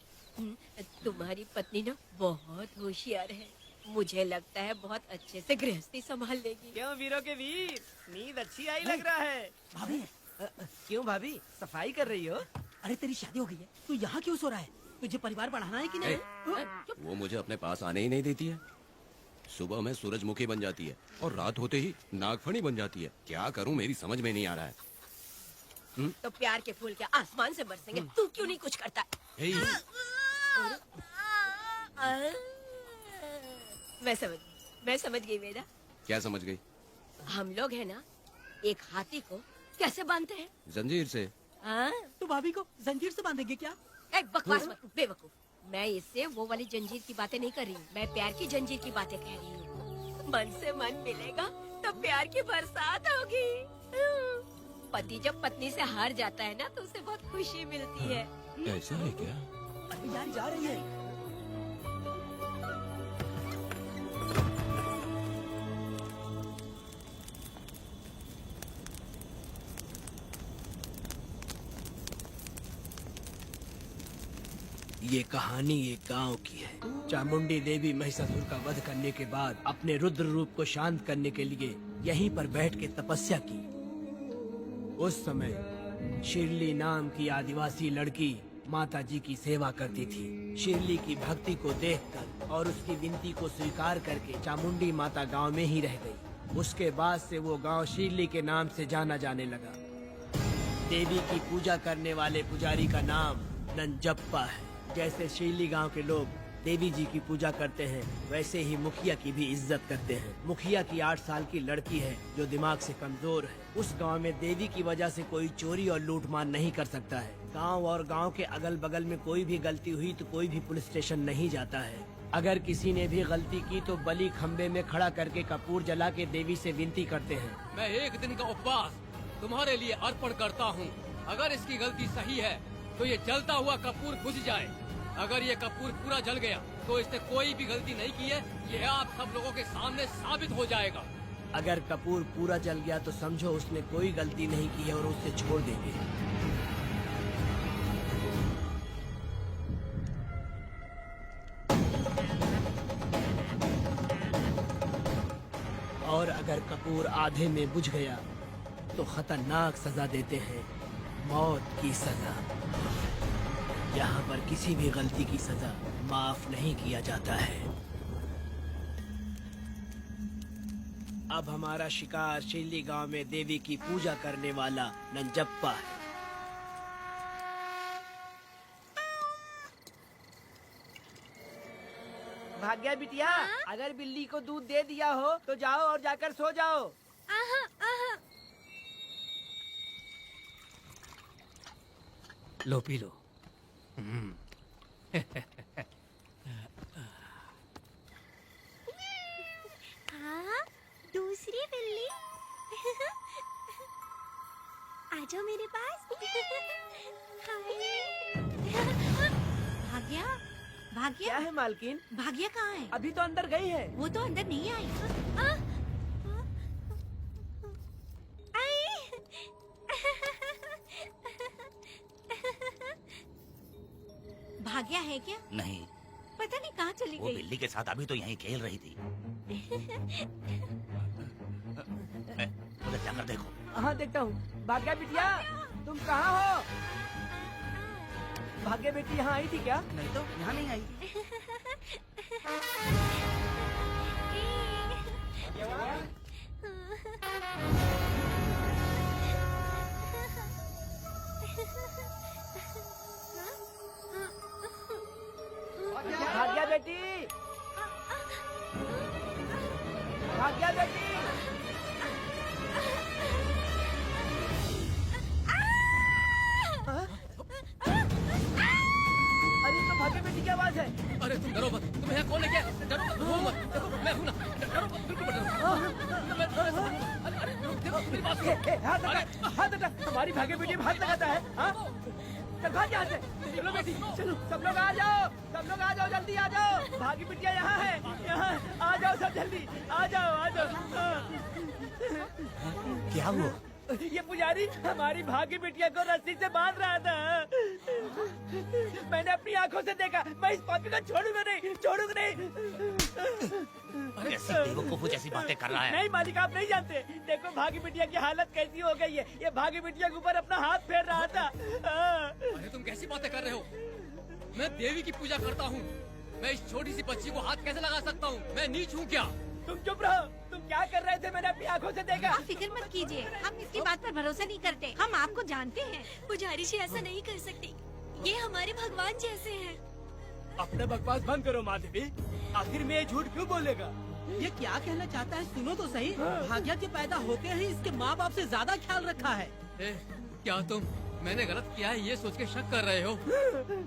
तुम्हारी पत्नी ना बहुत होशियार है। मुझे लगता है बहुत अच्छे से गृहस्थी संभाल लेगी। क्यों वीरों के वीर, नींद अच्छी आई लग रहा है। भाभी क्यों भाभी, सफाई कर रही हो? अरे तेरी शादी हो गई है, तू यहाँ क्यों सो रहा है? तुझे परिवार बढ़ाना है कि नहीं? वो मुझे अपने पास आने ही नहीं देती है। सुबह में सूरजमुखी बन जाती है और रात होते ही नागफनी बन जाती है। क्या करूँ मेरी समझ में नहीं आ रहा है। तो प्यार के फूल क्या आसमान से बरसेंगे? तू क्यों नहीं कुछ करता? मैं समझ गई बेटा। क्या समझ गई? हम लोग है ना, एक हाथी को कैसे बांधते हैं? जंजीर से। हाँ? तो भाभी को जंजीर से बांधेंगे क्या? बकवास मत, बेवकूफ। मैं इससे वो वाली जंजीर की बातें नहीं कर रही हूँ, मैं प्यार की जंजीर की बातें कह रही हूँ। मन से मन मिलेगा तो प्यार की बरसात होगी। पति जब पत्नी से हार जाता है ना तो उसे बहुत खुशी मिलती है। ऐसा है क्या? अरे यार जा रही है। ये कहानी एक गांव की है। चामुंडी देवी महिषासुर का वध करने के बाद अपने रुद्र रूप को शांत करने के लिए यहीं पर बैठ के तपस्या की। उस समय शिरली नाम की आदिवासी लड़की माता जी की सेवा करती थी। शिरली की भक्ति को देखकर और उसकी विनती को स्वीकार करके चामुंडी माता गांव में ही रह गई। उसके बाद से वो गांव शिरली के नाम से जाना जाने लगा। देवी की पूजा करने वाले पुजारी का नाम नंजप्पा है। जैसे शिरली गांव के लोग देवी जी की पूजा करते हैं वैसे ही मुखिया की भी इज्जत करते हैं। मुखिया की 8 साल की लड़की है जो दिमाग से कमजोर है। उस गांव में देवी की वजह से कोई चोरी और लूटमार नहीं कर सकता है। गांव और गांव के अगल बगल में कोई भी गलती हुई तो कोई भी पुलिस स्टेशन नहीं जाता है। अगर किसी ने भी गलती की तो बलि खम्बे में खड़ा करके कपूर जला के देवी से विनती करते हैं। मैं 1 दिन का उपवास तुम्हारे लिए अर्पण करता हूँ। अगर इसकी गलती सही है तो ये जलता हुआ कपूर बुझ जाए। अगर ये कपूर पूरा जल गया तो इसने कोई भी गलती नहीं की है, ये आप सब लोगों के सामने साबित हो जाएगा। अगर कपूर पूरा जल गया तो समझो उसने कोई गलती नहीं की है और उसे छोड़ देंगे। और अगर कपूर आधे में बुझ गया तो खतरनाक सजा देते हैं, मौत की सजा। यहाँ पर किसी भी गलती की सजा माफ नहीं किया जाता है। अब हमारा शिकार शिल्ली गांव में देवी की पूजा करने वाला नंजप्पा है। भाग्या बिटिया, अगर बिल्ली को दूध दे दिया हो तो जाओ और जाकर सो जाओ। लो पी लो। हाँ, दूसरी बिल्ली। आ जाओ मेरे पास। भाग्या, भाग्या, क्या है मालकिन? भाग्या कहाँ है? अभी तो अंदर गई है। वो तो अंदर नहीं आई। भाग्या है क्या? नहीं, पता नहीं कहाँ चली वो गई। बिल्ली के साथ अभी तो यहीं खेल रही थी। उधर जाकर देखो। हाँ देखता हूँ। भाग्या बिटिया, तुम कहाँ हो? भाग्या बेटी यहाँ आई थी क्या? नहीं तो यहाँ नहीं आई। भाग्या बेटी, भाग्या बेटी। अरे तो भाग्या बेटी की आवाज है। अरे तुम डरो मत, तुम्हें यहाँ कौन लेके आया? डरो मत, रो मत, देखो मैं हूँ ना। डरो मत, बिल्कुल मत डरो। अरे देखो मेरी बात सुनो। हाथ हटा, हाथ हटा। हमारी भाग्य बेटी में हाथ लगाता है। हाँ? चल भाग यहाँ से। चलो बेटी, चलो सब लोग आ जाओ, सब लोग आ जाओ, जल्दी आ जाओ। भाग्य बिटिया यहाँ है, यहाँ आ जाओ सब जल्दी, आ जाओ, आ जाओ। क्या हुआ? ये पुजारी हमारी भाग्य बिटिया को रस्सी से बांध रहा था। मैंने अपनी आंखों से देखा। मैं इस पापी को छोड़ूंगा नहीं, छोड़ूंगा नहीं। ऐसी बेवकूफों जैसी बातें कर रहा है। नहीं मालिक, आप नहीं जानते। देखो भाग्य बिटिया की हालत कैसी हो गई है। ये भाग्य बिटिया के ऊपर अपना हाथ फेर रहा था। अरे तुम कैसी बातें कर रहे हो? मैं देवी की पूजा करता हूँ। मैं इस छोटी सी बच्ची को हाथ कैसे लगा सकता हूँ? मैं नीच हूँ क्या? तुम चुप रहो। तुम क्या कर रहे थे? मैंने अपनी आंखों से देखा। आप फिक्र मत कीजिए, हम इसकी बात पर भरोसा नहीं करते। हम आपको जानते हैं। पुजारी जी ऐसा नहीं कर सकती। ये हमारे भगवान जैसे हैं। अपना बकवास बंद करो माधवी। आखिर में ये झूठ क्यों बोलेगा? ये क्या कहना चाहता है? सुनो तो सही। भाग्या के पैदा होते ही इसके माँ बाप से ज्यादा ख्याल रखा है। क्या तुम मैंने गलत किया है ये सोच के शक कर रहे हो?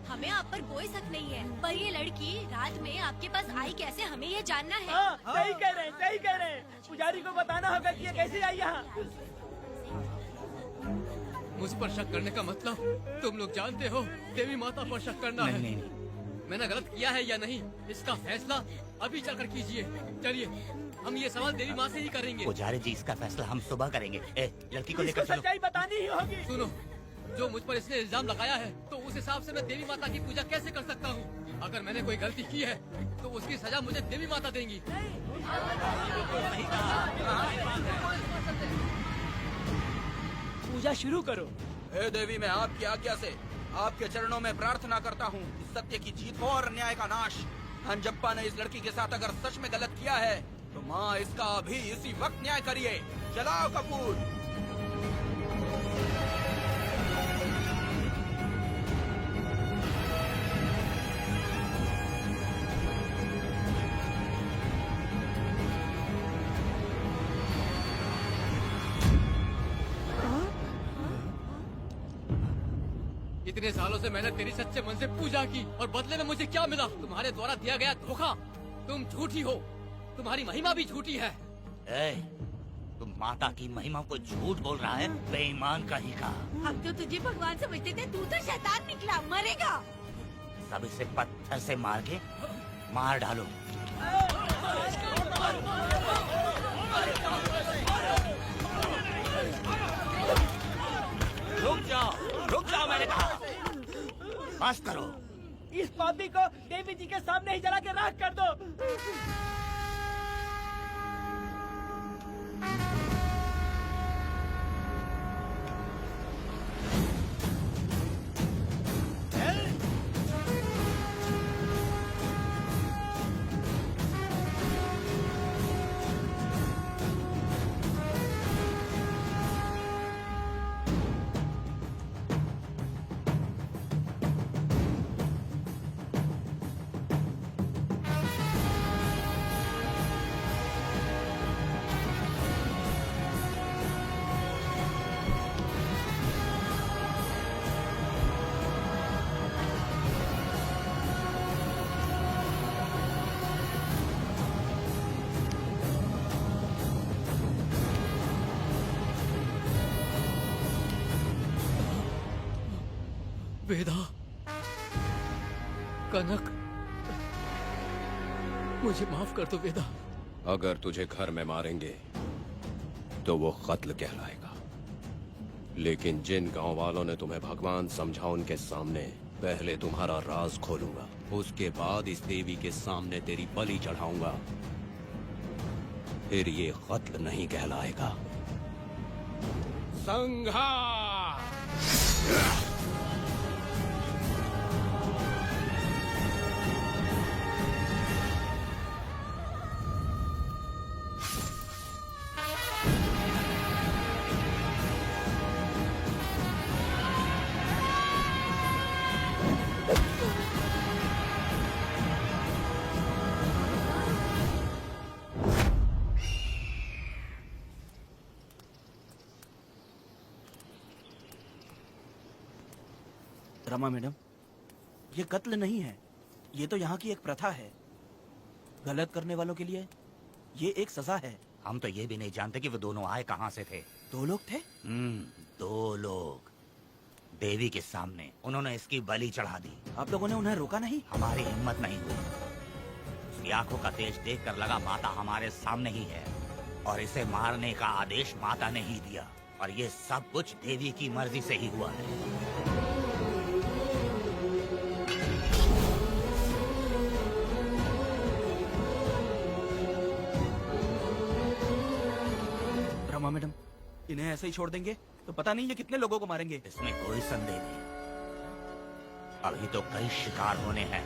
हमें आप पर कोई शक नहीं है, पर ये लड़की रात में आपके पास आई कैसे, हमें ये जानना है। हाँ, सही कह रहे हैं, सही कह रहे हैं। पुजारी को बताना होगा कि ये कैसे आई यहाँ। मुझ पर शक करने का मतलब तुम लोग जानते हो देवी माता पर शक करना है। नहीं। मैंने गलत किया है या नहीं, इसका फैसला अभी चलकर कीजिए। चलिए हम ये सवाल देवी माँ से ही करेंगे। पुजारी जी, इसका फैसला हम सुबह करेंगे। लड़की को इसको लेकर चलो। सच्चाई बतानी ही होगी। सुनो, जो मुझ पर इसने इल्जाम लगाया है तो उस हिसाब से मैं देवी माता की पूजा कैसे कर सकता हूँ? अगर मैंने कोई गलती की है तो उसकी सजा मुझे देवी माता देंगी। पूजा शुरू करो। हे देवी, मैं आपकी आज्ञा से आपके चरणों में प्रार्थना करता हूँ, सत्य की जीत हो और अन्याय का नाश। हंजप्पा ने इस लड़की के साथ अगर सच में गलत किया है तो माँ इसका अभी इसी वक्त न्याय करिए। जलाओ कपूर। इतने सालों से मैंने तेरी सच्चे मन से पूजा की और बदले में मुझे क्या मिला? तुम्हारे द्वारा दिया गया धोखा। तुम झूठी हो, तुम्हारी महिमा भी झूठी है। तुम माता की महिमा को झूठ बोल रहा है, बेईमान कहीं का। हम तो तुझे भगवान समझते थे, तू तो शैतान निकला, मरेगा। सब इसे पत्थर से मार के मार डालो। रुक जाओ मैंने कहा। बस करो। इस पापी को देवी जी के सामने ही जला के राख कर दो। वेदा, कनक, मुझे माफ कर दो वेदा। अगर तुझे घर में मारेंगे तो वो कत्ल कहलाएगा, लेकिन जिन गांव वालों ने तुम्हें भगवान समझा उनके सामने पहले तुम्हारा राज खोलूंगा, उसके बाद इस देवी के सामने तेरी बलि चढ़ाऊंगा, फिर ये कत्ल नहीं कहलाएगा। संघार! रमा मैडम, ये कत्ल नहीं है, ये तो यहाँ की एक प्रथा है। गलत करने वालों के लिए ये एक सजा है। हम तो ये भी नहीं जानते कि वो दोनों आए कहाँ से थे। 2 लोग थे? 2 लोग देवी के सामने, उन्होंने इसकी बलि चढ़ा दी। आप लोगों ने उन्हें रोका नहीं? हमारी हिम्मत नहीं हुई। उसकी आंखों का तेज देखकर लगा माता हमारे सामने ही है और इसे मारने का आदेश माता ने ही दिया, और ये सब कुछ देवी की मर्जी से ही हुआ है। रमा मैडम, इन्हें ऐसे ही छोड़ देंगे तो पता नहीं ये कितने लोगों को मारेंगे। इसमें कोई संदेह नहीं, अभी तो कई शिकार होने हैं।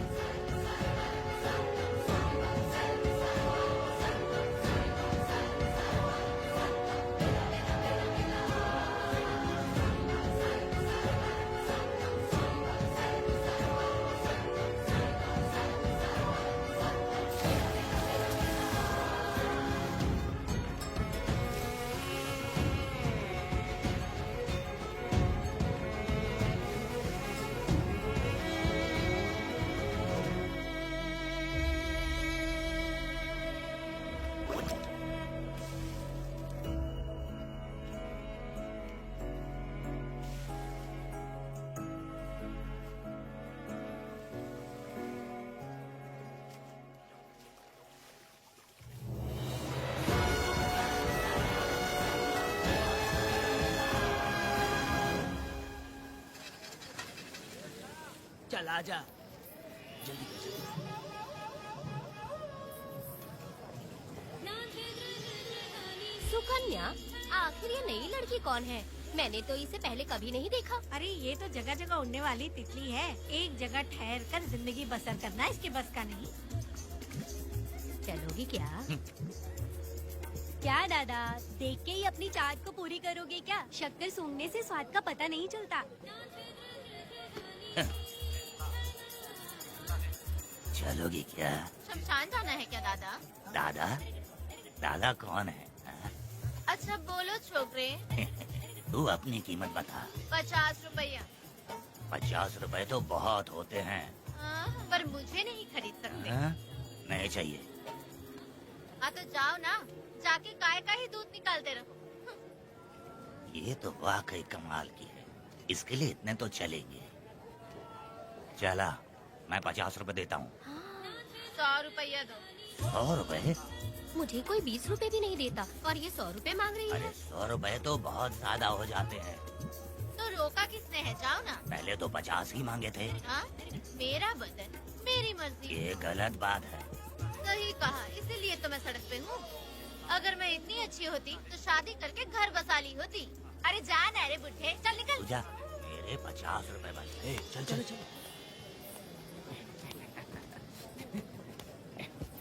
चल आजा, जल्दी कर। सुकन्या, आखिर ये नई लड़की कौन है? मैंने तो इसे पहले कभी नहीं देखा। अरे ये तो जगह जगह उड़ने वाली तितली है, एक जगह ठहर कर जिंदगी बसर करना इसके बस का नहीं। चलोगी क्या? क्या दादा, देख के ही अपनी चाट को पूरी करोगे क्या? शक्कर सूंघने से स्वाद का पता नहीं चलता। चलोगी क्या? शमशान जाना है क्या दादा? दादा? दादा कौन है? अच्छा बोलो छोकरे। तू अपनी कीमत बता। 50 रुपया। 50 रुपए तो बहुत होते हैं। पर मुझे नहीं खरीद सकते। हाँ? नहीं चाहिए। हाँ तो जाओ ना, जाके गाय का ही दूध निकालते रहो। ये तो वाकई कमाल की है। इसके लिए इतने तो चलेंगे। चला, मैं 50 रुपए देता हूँ। 100 रुपया दो। 100 रुपए? मुझे कोई 20 रुपए भी नहीं देता और ये 100 रुपए मांग रही अरे है। 100 रुपए तो बहुत ज्यादा हो जाते हैं। तो रोका किसने है, जाओ ना। पहले तो 50 ही मांगे थे। हाँ? मेरा बदन, मेरी मर्जी। ये गलत बात है। सही कहा, इसीलिए तो मैं सड़क पे हूँ। अगर मैं इतनी अच्छी होती तो शादी करके घर बसा ली होती। अरे जा ना रे बुढ़े, चल निकल। पूजा, मेरे 50 रुपए बचे। चल चल चल।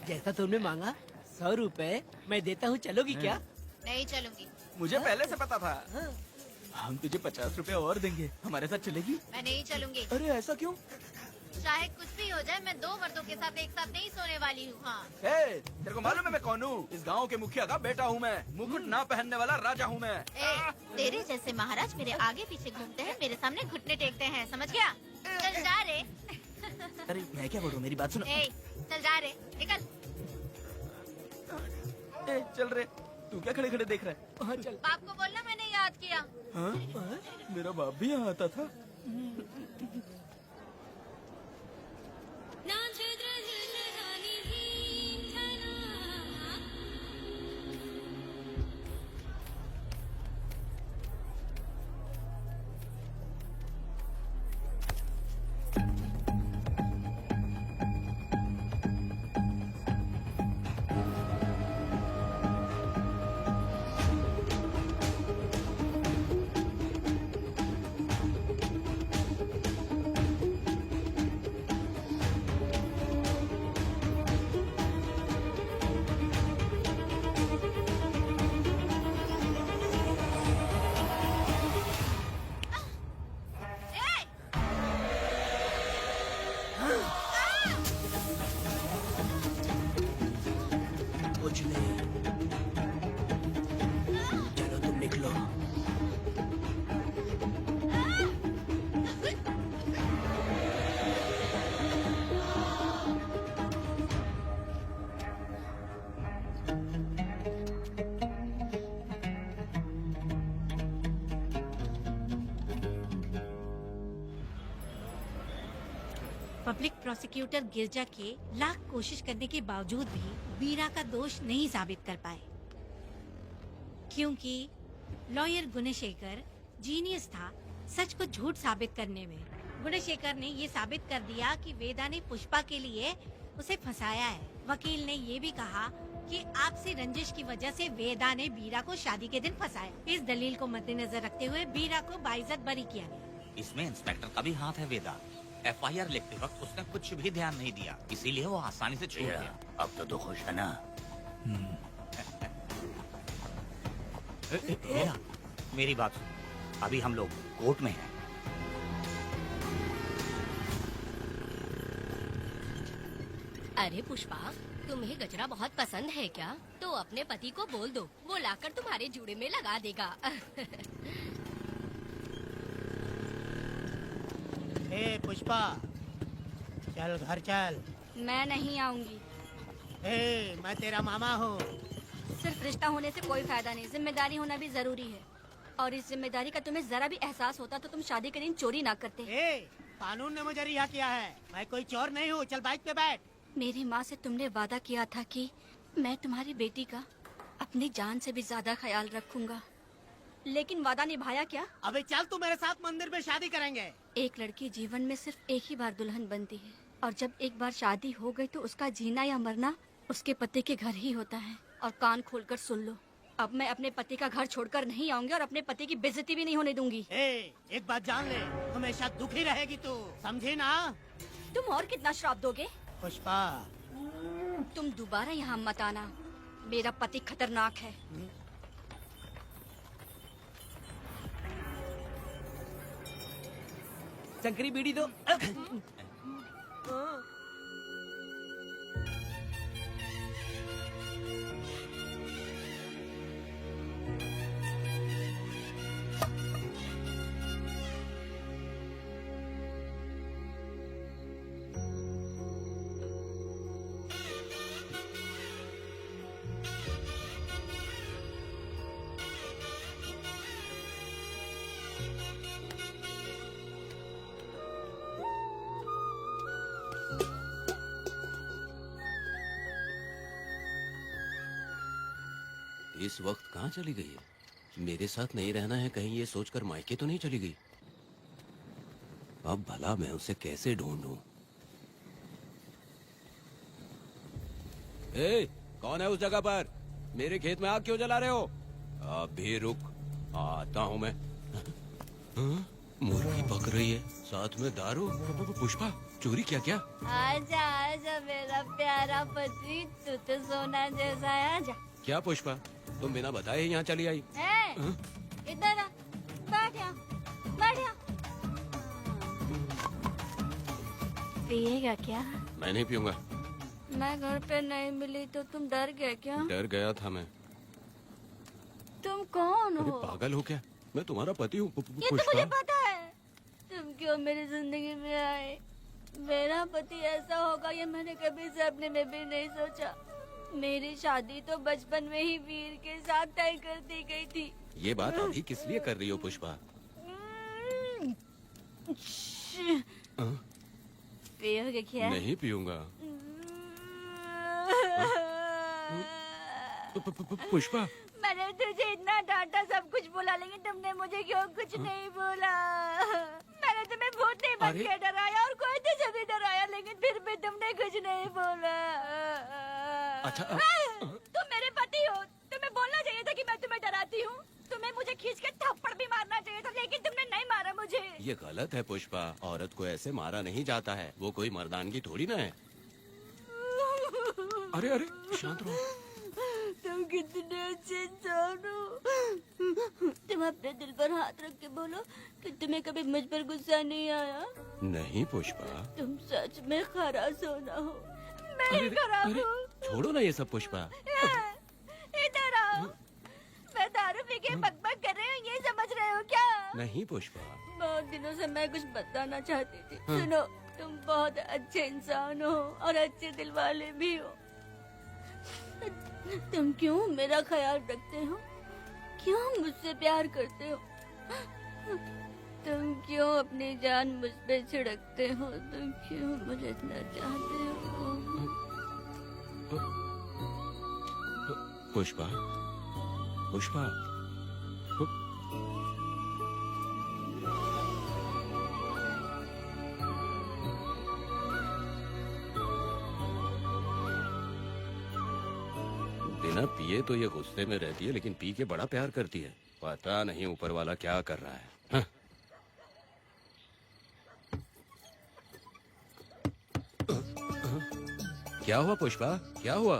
जैसा तुमने मांगा 100 रुपए मैं देता हूँ, चलोगी क्या? नहीं चलूंगी। मुझे पहले से पता था। हम तुझे 50 रुपए और देंगे, हमारे साथ चलेगी? मैं नहीं चलूंगी। अरे ऐसा क्यों? चाहे कुछ भी हो जाए, मैं 2 मर्दों के साथ एक साथ नहीं सोने वाली हूँ। हाँ। तेरे को मालूम है मैं कौन हूँ? इस गांव के मुखिया का बेटा हूँ मैं। मुकुट ना पहनने वाला राजा हूँ मैं। तेरे जैसे महाराज मेरे आगे पीछे घूमते हैं, मेरे सामने घुटने टेकते हैं, समझ गया? चल जा रे। अरे मैं क्या बोलूँ, मेरी बात सुनो। चल जा रे, निकल। चल रे, तू क्या खड़े खड़े देख रहा है? हाँ चल। बाप को बोलना मैंने याद किया। हाँ? मेरा बाप भी यहाँ आता था। कुछ नहीं, चलो तुम निकलो। पब्लिक प्रोसिक्यूटर गिरजा के लाख कोशिश करने के बावजूद भी वीरा का दोष नहीं साबित कर पाए, क्योंकि लॉयर गुणशेखर जीनियस था सच को झूठ साबित करने में। गुणशेखर ने ये साबित कर दिया कि वेदा ने पुष्पा के लिए उसे फंसाया है। वकील ने ये भी कहा कि आपसी रंजिश की वजह से वेदा ने वीरा को शादी के दिन फंसाया। इस दलील को मद्देनजर रखते हुए वीरा को बाइज्जत बरी किया गया। इसमें इंस्पेक्टर का भी हाथ है वेदा। FIR लिखते वक्त उसने कुछ भी ध्यान नहीं दिया, इसीलिए वो आसानी से छूट गया। अब तो खुश है ना? वेदा, मेरी बात सुन, अभी हम लोग कोर्ट में हैं। अरे पुष्पा, तुम्हें गजरा बहुत पसंद है क्या? तो अपने पति को बोल दो, वो लाकर तुम्हारे जूड़े में लगा देगा। ए पुष्पा, चल घर चल। मैं नहीं आऊंगी। ए, मैं तेरा मामा हूँ। सिर्फ रिश्ता होने से कोई फायदा नहीं, जिम्मेदारी होना भी जरूरी है। और इस जिम्मेदारी का तुम्हें जरा भी एहसास होता तो तुम शादी के दिन चोरी ना करते। ए, कानून ने मुझे रिहा किया है, मैं कोई चोर नहीं हूँ। चल बाइक पे बैठ। मेरी माँ से तुमने वादा किया था कि मैं तुम्हारी बेटी का अपनी जान से भी ज्यादा ख्याल रखूंगा, लेकिन वादा निभाया क्या? अबे चल, तू मेरे साथ मंदिर में शादी करेंगे। एक लड़की जीवन में सिर्फ एक ही बार दुल्हन बनती है, और जब एक बार शादी हो गई तो उसका जीना या मरना उसके पति के घर ही होता है। और कान खोलकर सुन लो, अब मैं अपने पति का घर छोड़कर नहीं आऊंगी और अपने पति की बेइज्जती भी नहीं होने दूंगी। एक बात जान ले, हमेशा दुखी रहेगी तू, समझी ना? तुम और कितना श्राप दोगे? पुष्पा, तुम दोबारा यहाँ मत आना, मेरा पति खतरनाक है। शंकरी बीड़ी दो। इस वक्त कहाँ चली गई है? मेरे साथ नहीं रहना है कहीं ये सोचकर मायके तो नहीं चली गई? अब भला मैं उसे कैसे ढूंढूं? ए, कौन है उस जगह पर? मेरे खेत में आग क्यों जला रहे हो? अभी रुक, आता हूँ मैं। हाँ? मुर्गी पक रही है, साथ में दारू। पुष्पा, चोरी क्या क्या? आजा आजा मेरा प्यारा पति, तू तो सोना जैसा है। आजा। क्या पुष्पा, तुम बिना बताए ही यहाँ चली आई? इधर आ, बैठ यहाँ, बैठ यहाँ। पिएगा क्या? मैं नहीं पीऊंगा। मैं घर पे नहीं मिली तो तुम डर गए क्या? डर गया था मैं। तुम कौन अरे हो? पागल हो क्या? मैं तुम्हारा पति हूँ। ये तो मुझे पता है। तुम क्यों मेरी जिंदगी में आए? मेरा पति ऐसा होगा ये मैंने कभी सपने में भी नहीं सोचा। मेरी शादी तो बचपन में ही वीर के साथ तय कर दी गई थी। ये बात अभी किस लिए कर रही हो पुष्पा? पियोगे क्या? नहीं पीऊंगा। पुष्पा, मैंने तुझे इतना डांटा, सब कुछ बोला, लेकिन तुमने मुझे क्यों कुछ नहीं बोला? मैंने तुम्हें भूत नहीं बन के डराया और कोई तुझे भी डराया, लेकिन फिर भी तुमने कुछ नहीं बोला। अच्छा तुम मेरे पति हो, तुम्हें बोलना चाहिए था कि मैं तुम्हें डराती हूँ। तुम्हें मुझे खींच के थप्पड़ भी मारना चाहिए था, लेकिन तुमने नहीं मारा मुझे। ये गलत है पुष्पा, औरत को ऐसे मारा नहीं जाता है, वो कोई मर्दानगी थोड़ी ना है। अरे अरे शांत रहो। तुम कितने अच्छे इंसान हो। तुम अपने दिल पर हाथ रख के बोलो कि तुम्हें कभी मुझ पर गुस्सा नहीं आया। नहीं पुष्पा, तुम सच में खरा सोना हो। मैं ही खराब हूँ। छोड़ो ना ये सब पुष्पा। इधर आओ। मैं दारू पी के बकबक कर रही हूँ, ये समझ रहे हो क्या? नहीं पुष्पा। बहुत दिनों से मैं कुछ बताना चाहती थी। सुनो, तुम बहुत अच्छे इंसान हो और अच्छे दिल वाले भी हो। तुम क्यों मेरा ख्याल रखते हो? क्यों मुझसे प्यार करते हो? तुम क्यों अपनी जान मुझ पे छिड़कते हो? तुम क्यों मुझे इतना चाहते हो? पुष्पा, पुष्पा, बिना पिए तो ये गुस्से में रहती है, लेकिन पी के बड़ा प्यार करती है। पता नहीं ऊपर वाला क्या कर रहा है। हाँ? क्या हुआ पुष्पा, क्या हुआ?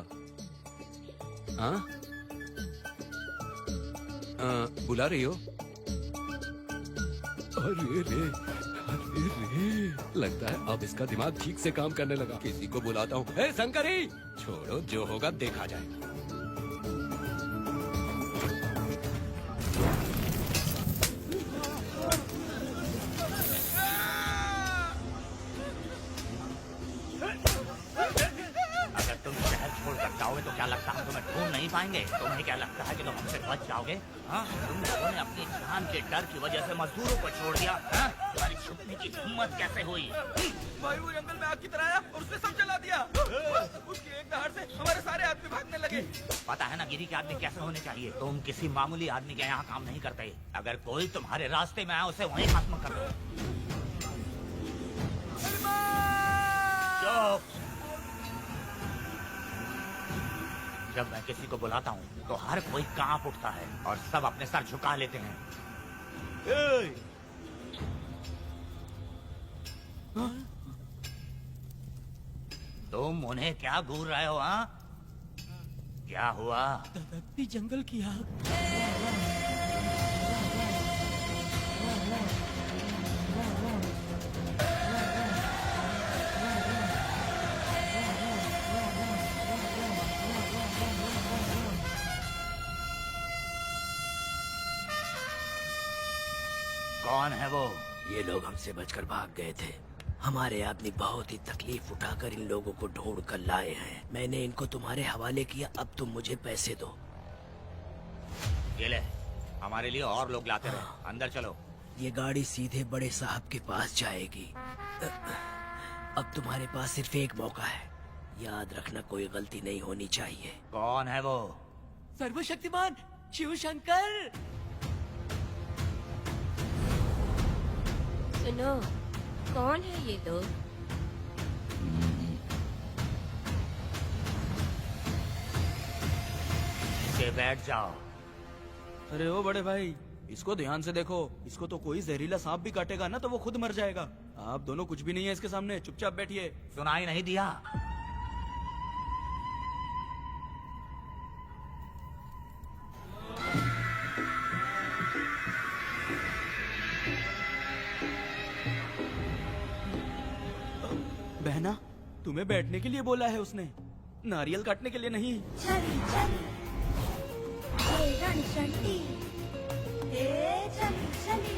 हाँ? बुला रही हो? अरे रे, अरे रे, लगता है अब इसका दिमाग ठीक से काम करने लगा। किसी को बुलाता हूँ। ए शंकरी, छोड़ो, जो होगा देखा जाएगा। अगर तुम शहर छोड़कर जाओगे तो क्या लगता है तुम्हें ढूंढ नहीं पाएंगे? तुम्हें क्या लगता है कि तुम हमसे बच जाओगे? हाँ? तुम लोगों ने अपनी जान के डर की वजह से मजदूरों को छोड़ दिया। हाँ? तुम्हारी छुपने की हिम्मत कैसे हुई? भाई वो जंगल में आग की तरह आया और उसने सब जला दिया। उसकी एक दहाड़ से हमारे सारे आदमी भागने लगे। पता है ना गिरी के आदमी कैसे होने चाहिए? तुम किसी मामूली आदमी के यहाँ काम नहीं करते। अगर कोई तुम्हारे रास्ते में आए उसे वहीं खत्म कर दो। चुप। जब मैं किसी को बुलाता हूँ तो हर कोई कांप उठता है और सब अपने सर झुका लेते हैं। तुम उन्हें क्या घूर रहे हो? हाँ, क्या हुआ? दादाजी, जंगल की आग। कौन है वो? ये लोग हमसे बचकर भाग गए थे। हमारे आदमी बहुत ही तकलीफ उठाकर इन लोगों को ढूंढ कर लाए हैं। मैंने इनको तुम्हारे हवाले किया, अब तुम मुझे पैसे दो। ये ले, हमारे लिए और लोग लाते रहे। अंदर चलो। ये गाड़ी सीधे बड़े साहब के पास जाएगी। अब तुम्हारे पास सिर्फ एक मौका है, याद रखना कोई गलती नहीं होनी चाहिए। कौन है वो? सर्वशक्तिमान शिव शंकर। सुनो, कौन है ये लोग? बैठ जाओ। अरे ओ बड़े भाई, इसको ध्यान से देखो। इसको तो कोई जहरीला सांप भी काटेगा ना तो वो खुद मर जाएगा। आप दोनों कुछ भी नहीं है इसके सामने, चुपचाप बैठिए। सुनाई नहीं दिया? बहना, तुम्हें बैठने के लिए बोला है उसने, नारियल काटने के लिए नहीं। चली चली ये रणचंडी, चली चली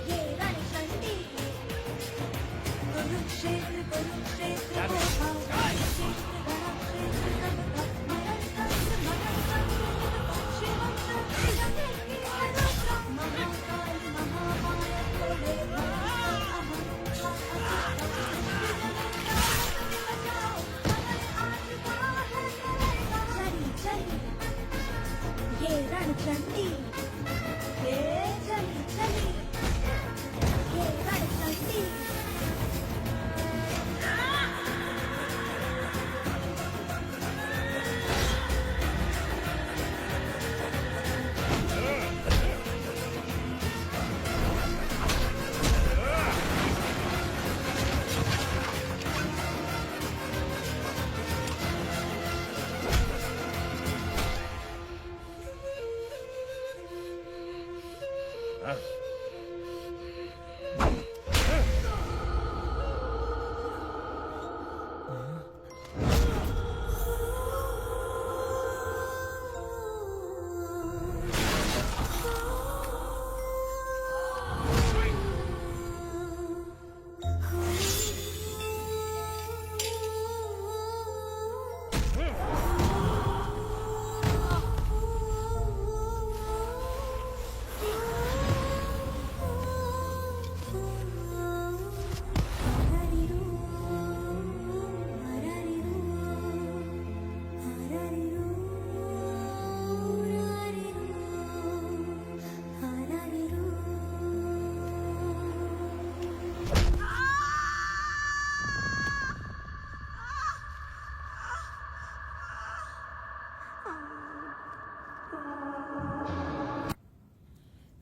ये रणचंडी, कुरुक्षेत्र कुरुक्षेत्र ये रणचंडी, चली चली ये रणचंडी।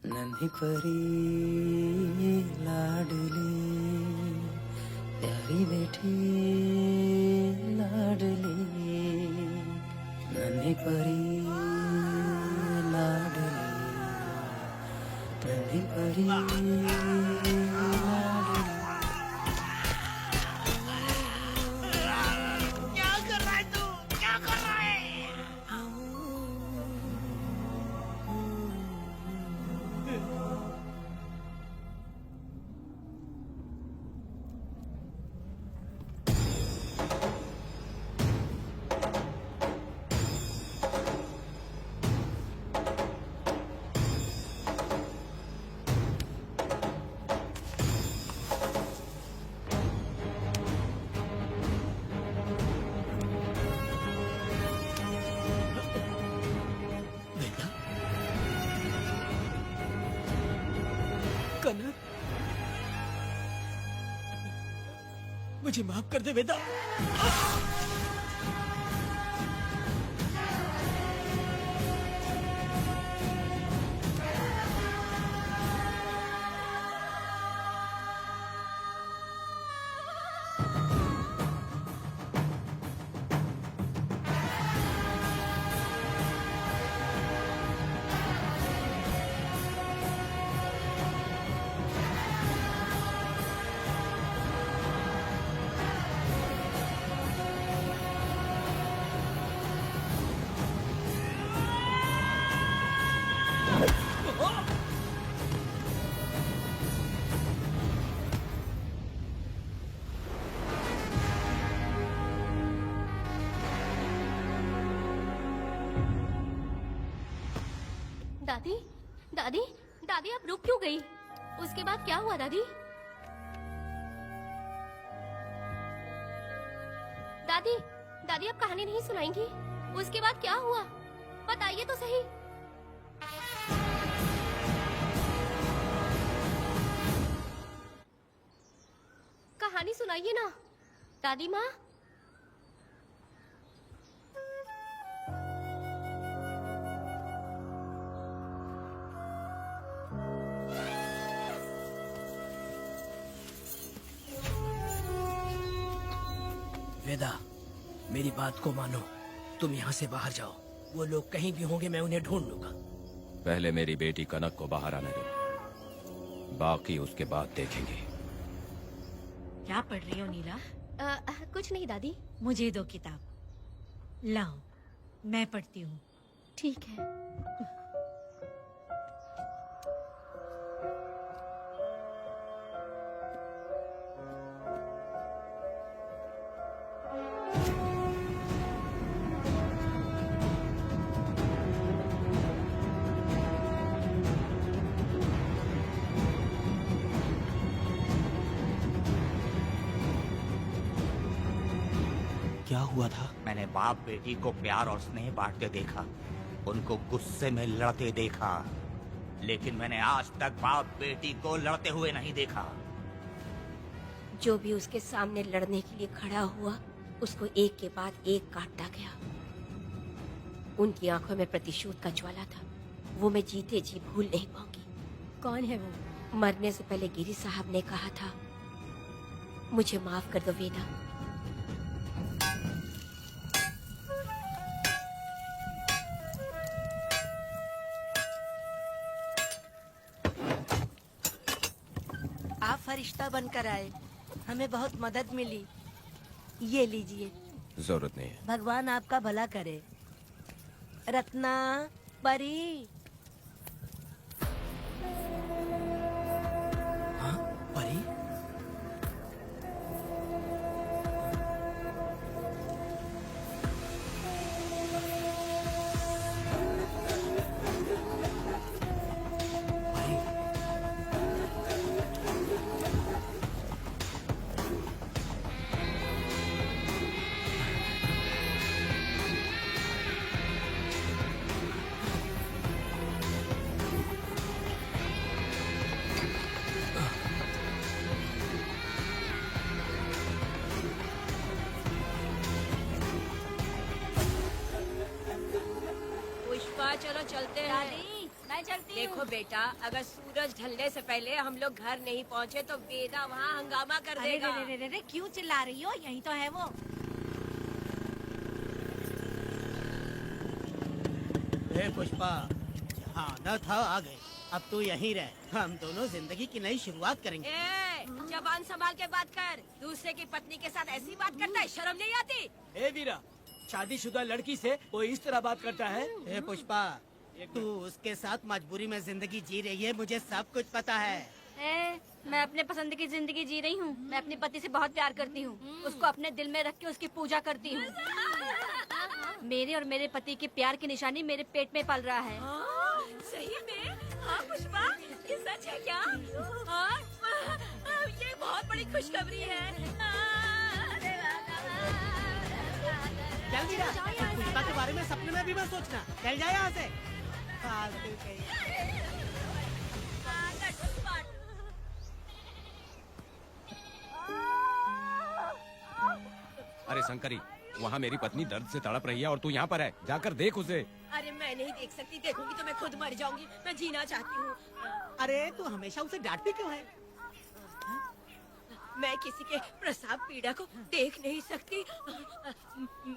नन्ही परी लाडली प्यारी बेटी लाडली, नन्ही परी लाडली नन्ही परी लाडली। क्या कर रहा है तू? क्या कर रहा है? कनक, मुझे माफ कर दे वेदा। दादी, दादी, दादी आप रुक क्यों गई? उसके बाद क्या हुआ दादी? दादी, दादी आप कहानी नहीं सुनाएंगी? उसके बाद क्या हुआ? बताइए तो सही। कहानी सुनाइए ना दादी माँ। वेदा, मेरी बात को मानो। तुम यहाँ से बाहर जाओ। वो लोग कहीं भी होंगे, मैं उन्हें ढूंढ लूंगा। पहले मेरी बेटी कनक को बाहर आने दो, बाकी उसके बाद देखेंगे। क्या पढ़ रही हो नीला? कुछ नहीं दादी। मुझे दो किताब लाओ, मैं पढ़ती हूँ। ठीक है। क्या हुआ था? मैंने बाप बेटी को प्यार और स्नेह बांटते देखा, उनको गुस्से में लड़ते देखा, लेकिन मैंने आज तक बाप बेटी को लड़ते हुए नहीं देखा। जो भी उसके सामने लड़ने के लिए खड़ा हुआ, उसको एक के बाद एक काटता गया। उनकी आंखों में प्रतिशोध का ज्वाला था, वो मैं जीते जी भूल नहीं पाऊंगी। कौन है वो? मरने से पहले गिरी साहब ने कहा था, मुझे माफ कर दो वेदा। आप फरिश्ता बनकर आए, हमें बहुत मदद मिली। ये लीजिए। जरूरत नहीं है। भगवान आपका भला करे। रत्ना, परी। हाँ, परी? पुष्पा, चलो चलते हैं। दादी मैं चलती हूँ। देखो बेटा, अगर सूरज ढलने से पहले हम लोग घर नहीं पहुँचे तो वेदा वहाँ हंगामा कर अरे देगा। रे रे रे रे, क्यों चिल्ला रही हो? यही तो है वो। पुष्पा, जहाँ आना था आ गए। अब तू यहीं रह, हम दोनों जिंदगी की नई शुरुआत करेंगे। जबान संभाल के बात कर। दूसरे की पत्नी के साथ ऐसी बात करता है, शर्म नहीं आती? ए वीरा, शादीशुदा लड़की से कोई इस तरह बात करता है? ए पुष्पा, तू उसके साथ मजबूरी में जिंदगी जी रही है, मुझे सब कुछ पता है। मैं अपने पसंद की जिंदगी जी रही हूँ। मैं अपने पति से बहुत प्यार करती हूँ, उसको अपने दिल में रख के उसकी पूजा करती हूँ। मेरे और मेरे पति के प्यार की निशानी मेरे पेट में पल रहा है। सही में? हाँ पुष्पा, ये सच है क्या? हाँ, ये बहुत बड़ी खुशखबरी है। जल्दी रह, पुष्पा के बारे में सपने में भी मत सोचना। चल जाए यहाँ से। फालतू कहीं। अरे शंकरी, वहाँ मेरी पत्नी दर्द से तड़प रही है और तू यहाँ पर है, जाकर देख उसे। अरे मैं नहीं देख सकती, देखूंगी तो मैं खुद मर जाऊंगी। मैं जीना चाहती हूँ। अरे तू हमेशा उसे डांटती क्यों है? मैं किसी के प्रसाव पीड़ा को देख नहीं सकती।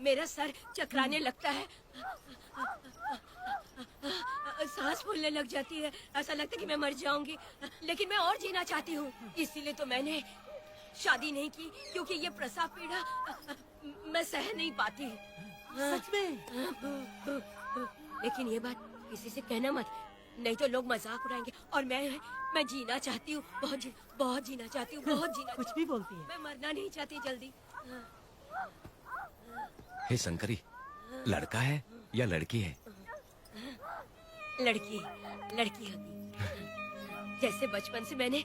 मेरा सर चकराने लगता है, सांस फूलने लग जाती है, ऐसा लगता है कि मैं मर जाऊंगी। लेकिन मैं और जीना चाहती हूँ, इसीलिए तो मैंने शादी नहीं की, क्योंकि ये प्रसाव पीड़ा मैं सह नहीं पाती। सच में? लेकिन ये बात किसी से कहना मत, नहीं तो लोग मजाक उड़ाएंगे। और मैं जीना चाहती हूँ, बहुत जीना चाहती हूँ, बहुत जीना। कुछ भी बोलती है। मैं मरना नहीं चाहती जल्दी। हे शंकरी, लड़का है या लड़की है? लड़की होगी। जैसे बचपन से मैंने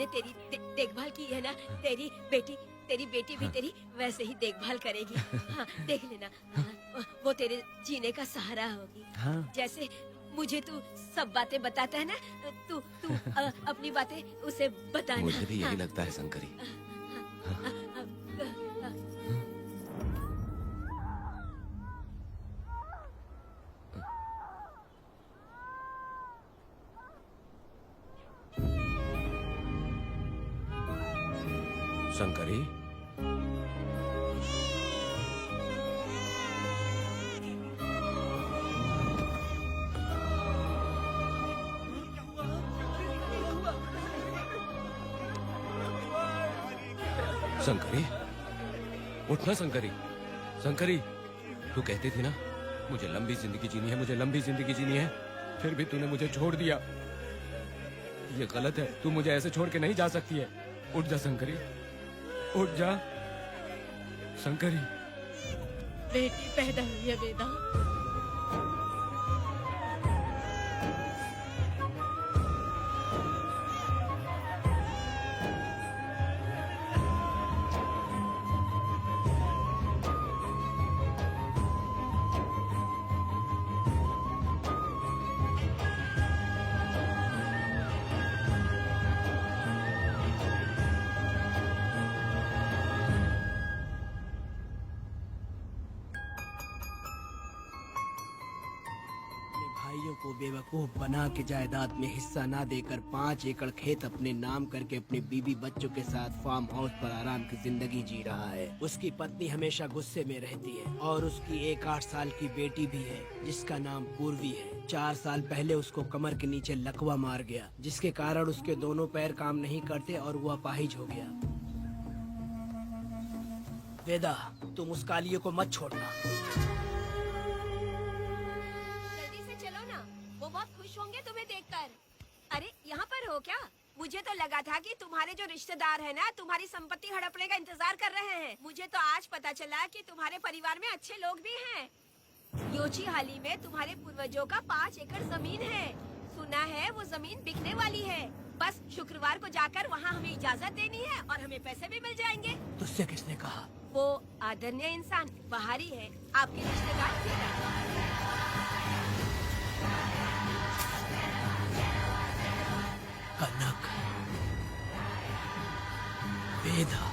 तेरी देखभाल की है ना, तेरी बेटी भी तेरी वैसे ही देखभाल करेगी। हाँ, देख लेना। हाँ, वो तेरे जीने का सहारा होगी। हाँ। जैसे मुझे तू सब बातें बताता है ना, तू तू अपनी बातें उसे बताना। मुझे भी यही लगता है शंकरी। शंकरी, शंकरी, उठना शंकरी। शंकरी, तू कहती थी ना मुझे लंबी जिंदगी जीनी है, मुझे लंबी जिंदगी जीनी है, फिर भी तूने मुझे छोड़ दिया। ये गलत है, तू मुझे ऐसे छोड़ के नहीं जा सकती है। उठ जा शंकरी, उठ जा शंकरी। बेटी पैदा हुई है वेदा। भाइयों को बेवकूफ बना के जायदाद में हिस्सा ना देकर 5 एकड़ खेत अपने नाम करके अपने बीवी बच्चों के साथ फार्म हाउस पर आराम की जिंदगी जी रहा है। उसकी पत्नी हमेशा गुस्से में रहती है और उसकी एक 8 साल की बेटी भी है जिसका नाम पूर्वी है। 4 साल पहले उसको कमर के नीचे लकवा मार गया, जिसके कारण उसके दोनों पैर काम नहीं करते और वो अपाहिज हो गया। वेदा, तुम उस कालिये को मत छोड़ना। जल्दी से चलो ना, वो बहुत खुश होंगे तुम्हें देखकर। अरे यहाँ पर हो क्या? मुझे तो लगा था कि तुम्हारे जो रिश्तेदार हैं ना तुम्हारी संपत्ति हड़पने का इंतजार कर रहे हैं। मुझे तो आज पता चला कि तुम्हारे परिवार में अच्छे लोग भी हैं। योची हाली में तुम्हारे पूर्वजों का 5 एकड़ जमीन है। सुना है वो जमीन बिकने वाली है। बस शुक्रवार को जाकर वहाँ हमें इजाजत देनी है और हमें पैसे भी मिल जाएंगे। तुझसे किसने कहा? वो आदरणीय इंसान बाहरी है, आपके रिश्तेदार थे। कनक, वेदा,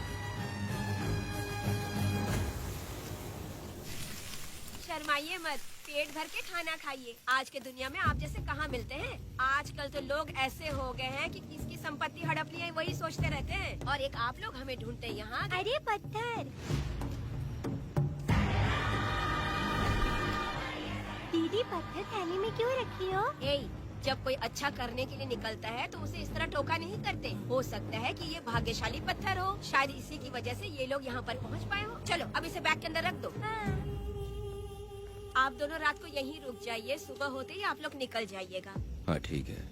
शर्माइए मत, पेट भर के खाना खाइए। आज के दुनिया में आप जैसे कहाँ मिलते हैं। आजकल तो लोग ऐसे हो गए हैं कि किसकी संपत्ति हड़प ली है वही सोचते रहते हैं। और एक आप लोग हमें ढूंढते हैं यहाँ। अरे पत्थर, दीदी पत्थर थैली में क्यों रखी हो? जब कोई अच्छा करने के लिए निकलता है तो उसे इस तरह टोका नहीं करते। हो सकता है कि ये भाग्यशाली पत्थर हो, शायद इसी की वजह से ये लोग यहाँ पर पहुँच पाए हो। चलो अब इसे बैग के अंदर रख दो। आप दोनों रात को यहीं रुक जाइए, सुबह होते ही आप लोग निकल जाइएगा। हाँ ठीक है।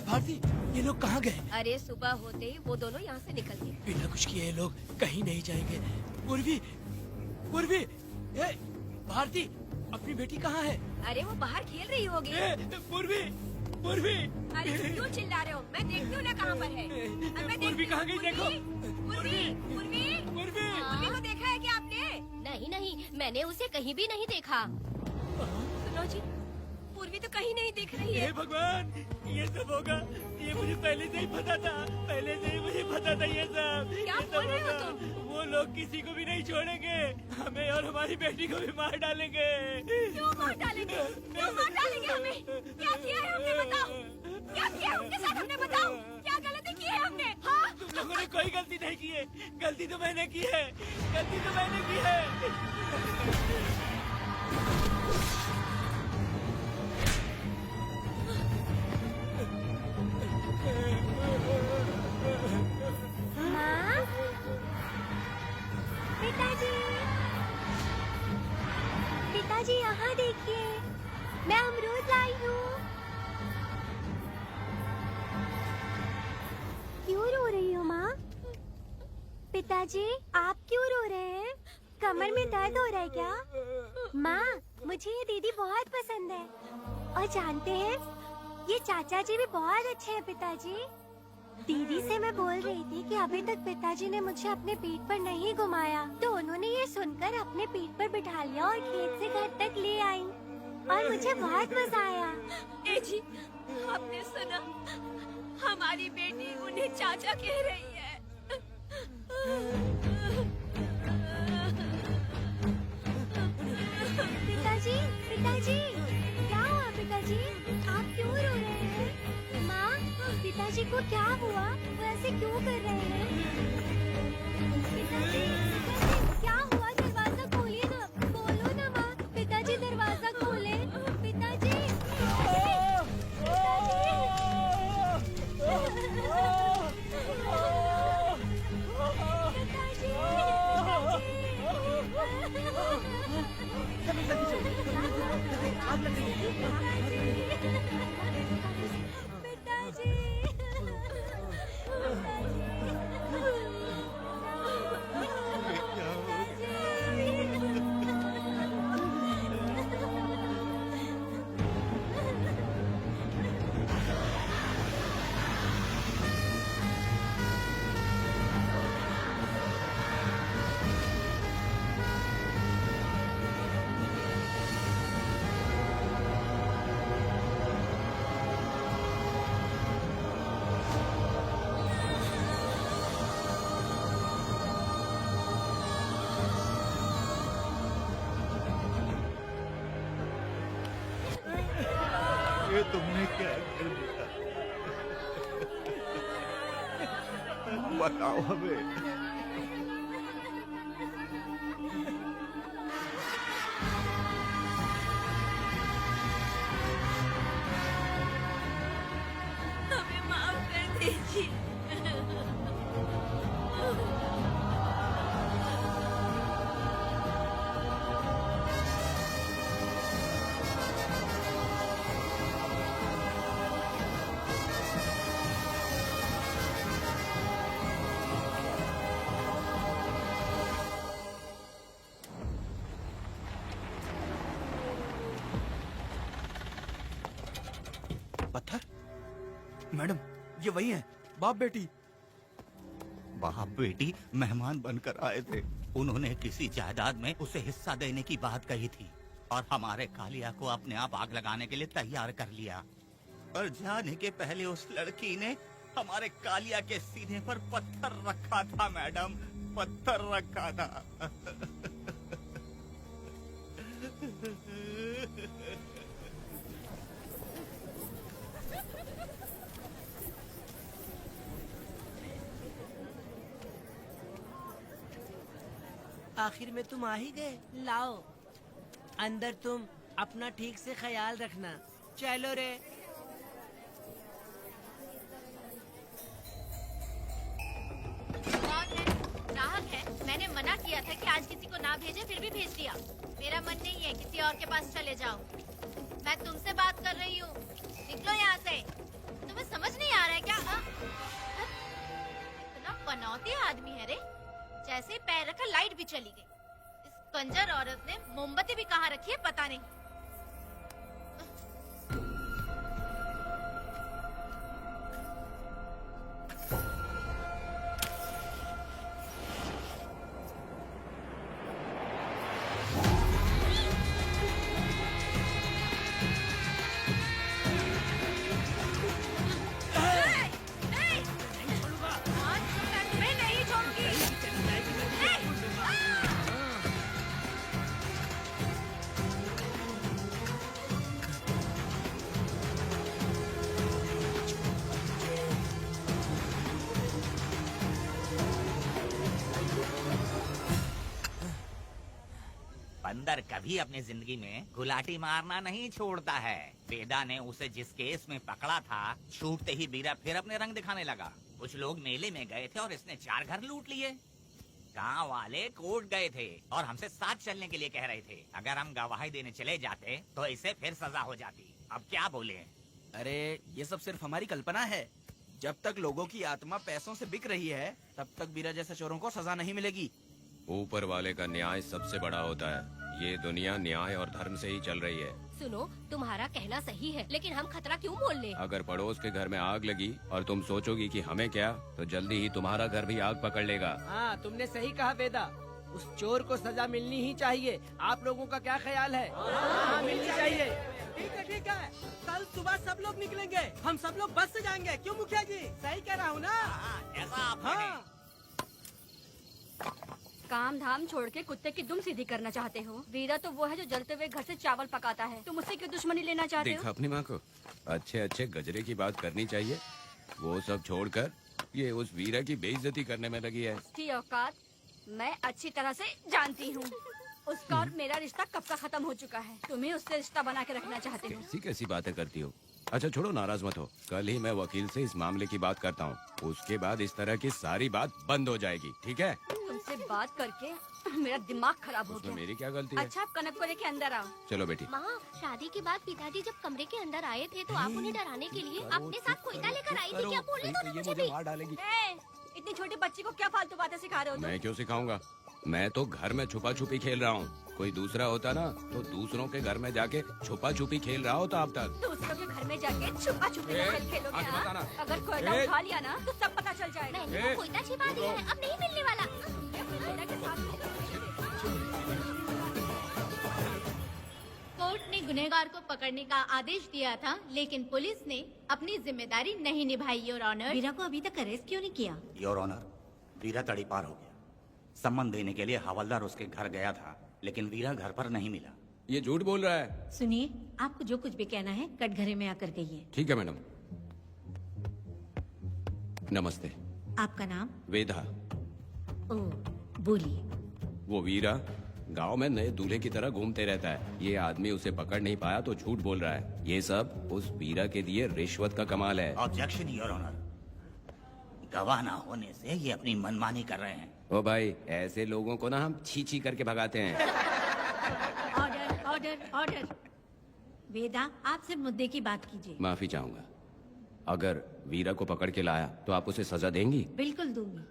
भारती, ये लोग कहाँ गए? अरे सुबह होते ही वो दोनों यहाँ से निकल गए। बिना कुछ किए ये लोग कहीं नहीं जाएंगे। पूर्वी, पूर्वी, ए, भारती, अपनी बेटी कहाँ है? अरे वो बाहर खेल रही होगी। पूर्वी, पूर्वी। अरे क्यों चिल्ला रहे हो? मैं देखती हूँ ना कहाँ पर है। मैं पूर्वी कहाँ गई? देखो। पूर्वी, पूर्वी, पूर्वी, पूर्वी को देखा है क्या आपने? नहीं नहीं, मैंने उसे कहीं भी नहीं देखा। सुनो जी, पूर्वी तो कहीं नहीं दिख रही है। हे भगवान, ये सब होगा, ये मुझे पहले से ही पता था। पहले से ही मुझे पता था ये सब। क्या बोल रहे हो तुम? वो लोग किसी को भी नहीं छोड़ेंगे, हमें और हमारी बेटी को भी मार डालेंगे। क्यों मार डालेंगे? क्यों मार डालेंगे हमें? क्या किया है हमने बताओ? क्या किया है उनके साथ हमने बताओ? क्या गलती की है हमने? हाँ? तुम लोगों ने कोई गलती नहीं की है। गलती तो मैंने की है, गलती तो मैंने की है। माँ, पिताजी, पिताजी यहाँ देखिए, मैं अमरूद लाई हूँ। क्यों रो रही हो माँ? पिताजी आप क्यों रो रहे हैं? कमर में दर्द हो रहा है क्या? माँ, मुझे ये दीदी बहुत पसंद है। और जानते हैं, ये चाचा जी भी बहुत अच्छे हैं पिताजी। दीदी से मैं बोल रही थी कि अभी तक पिताजी ने मुझे अपने पीठ पर नहीं घुमाया, तो उन्होंने ये सुनकर अपने पीठ पर बिठा लिया और खेत से घर तक ले आई और मुझे बहुत मजा आया। ए जी, आपने सुना? हमारी बेटी उन्हें चाचा कह रही है। पिताजी, पिताजी, क्या हुआ पिताजी? आप क्यों रो रहे हैं? माँ, पिताजी को क्या हुआ? वो ऐसे क्यों कर रहे हैं? पिताजी, पिताजी, क्या हुआ? दरवाजा खोलिए ना, बोलो ना माँ। पिताजी दरवाजा खोले, पिताजी। ये तुमने क्या कर दिया? बताओ हमें। हमें माफ कर दीजिए। पत्थर? मैडम, ये वही है, बाप बेटी। बाप बेटी मेहमान बनकर आए थे। उन्होंने किसी जायदाद में उसे हिस्सा देने की बात कही थी और हमारे कालिया को अपने आप आग लगाने के लिए तैयार कर लिया। और जाने के पहले उस लड़की ने हमारे कालिया के सीने पर पत्थर रखा था मैडम, पत्थर रखा था। आखिर में तुम आ ही गए। लाओ, अंदर तुम अपना ठीक से ख्याल रखना। चलो रे। कौन है? ग्राहक है। मैंने मना किया था कि आज किसी को ना भेजे, फिर भी भेज दिया। मेरा मन नहीं है, किसी और के पास चले जाओ। मैं तुमसे बात कर रही हूँ, निकलो यहाँ से। तुम्हें समझ नहीं आ रहा है क्या? इतना पनौती आदमी है रे, जैसे ही पैर रखा लाइट भी चली गई। इस कंजर औरत ने मोमबत्ती भी कहाँ रखी है पता नहीं। बंदर कभी अपनी जिंदगी में गुलाटी मारना नहीं छोड़ता है। वेदा ने उसे जिस केस में पकड़ा था, छूटते ही बीरा फिर अपने रंग दिखाने लगा। कुछ लोग मेले में गए थे और इसने 4 घर लूट लिए। गांव वाले कोर्ट गए थे और हमसे साथ चलने के लिए कह रहे थे। अगर हम गवाही देने चले जाते तो इसे फिर सजा हो जाती। अब क्या बोले? अरे ये सब सिर्फ हमारी कल्पना है। जब तक लोगों की आत्मा पैसों से बिक रही है तब तक वीरा जैसे चोरों को सजा नहीं मिलेगी। ऊपर वाले का न्याय सबसे बड़ा होता है। ये दुनिया न्याय और धर्म से ही चल रही है। सुनो, तुम्हारा कहना सही है, लेकिन हम खतरा क्यों मोल ले? अगर पड़ोस के घर में आग लगी और तुम सोचोगी कि हमें क्या, तो जल्दी ही तुम्हारा घर भी आग पकड़ लेगा। हाँ, तुमने सही कहा वेदा। उस चोर को सजा मिलनी ही चाहिए। आप लोगों का क्या ख्याल है? हाँ, मिलनी चाहिए। ठीक है। कल सुबह सब लोग निकलेंगे। हम सब लोग बस से जाएंगे। क्यों मुखिया जी? सही कह रहा हूँ ना? हाँ। काम धाम छोड़ के कुत्ते की दुम सीधी करना चाहते हो। वीरा तो वो है जो जलते हुए घर से चावल पकाता है। तुम उससे क्यों दुश्मनी लेना चाहते देखा हो? अपनी माँ को। अच्छे अच्छे गजरे की बात करनी चाहिए। वो सब छोड़कर ये उस वीरा की बेइज्जती करने में लगी है। उसकी औकात मैं अच्छी तरह से जानती हूँ। उसका और मेरा रिश्ता कब का खत्म हो चुका है। तुम्हें उससे रिश्ता बना के रखना चाहते हो। कैसी कैसी बातें करती हो। अच्छा छोड़ो, नाराज मत हो। कल ही मैं वकील से इस मामले की बात करता हूँ। उसके बाद इस तरह की सारी बात बंद हो जाएगी, ठीक है? तुमसे बात करके मेरा दिमाग खराब हो उसमें गया। मेरी क्या गलती है? अच्छा, आप कनक को लेके अंदर आओ। चलो बेटी। माँ, शादी के बाद पिताजी जब कमरे के अंदर आए थे तो आप उन्हें डराने के लिए अपने साथ कोयता लेकर आई थी। क्या बोले दोनों मुझे भी? डालेगी। इतनी छोटी बच्ची को क्या फालतू बातें सिखा रहे हो तुम? मैं क्यों सिखाऊंगा? मैं तो घर में छुपा छुपी खेल रहा हूँ। कोई दूसरा होता ना तो दूसरों के घर में जाके छुपा छुपी खेल रहा होता अब तक। दूसरों के घर में जाके छुपा छुपी खेल खेलोगे? आगे हाँ? बताना। अगर कोयला उठा लिया ना तो सब पता चल जाएगा। मैंने वो कोयता छिपा दिया है, अब नहीं मिलने वाला। कोयला के साथ कोर्ट ने गुनहगार को पकड़ने का आदेश दिया था, लेकिन पुलिस ने अपनी जिम्मेदारी नहीं निभाई। योर ऑनर, वीरा को अभी तक अरेस्ट क्यों नहीं किया? योर ऑनर, वीरा तड़ी पार हो गया। सम्मान देने के लिए हवलदार उसके घर गया था, लेकिन वीरा घर पर नहीं मिला। ये झूठ बोल रहा है। सुनिए, आपको जो कुछ भी कहना है कटघरे में आकर कहिए। ठीक है मैडम। नमस्ते। आपका नाम? वेदा। ओह, बोलिए। वो वीरा गांव में नए दूल्हे की तरह घूमते रहता है। ये आदमी उसे पकड़ नहीं पाया तो झूठ बोल रहा है। ये सब उस वीरा के दिए रिश्वत का कमाल है। Objection your honour. गवाह ना होने से ये अपनी मनमानी कर रहे हैं। ओ भाई, ऐसे लोगों को ना हम छी छी करके भगाते हैं। Order, order, order. वेदा, आप सिर्फ मुद्दे की बात कीजिए। माफी चाहूंगा। अगर वीरा को पकड़ के लाया तो आप उसे सजा देंगी? बिल्कुल दूंगी।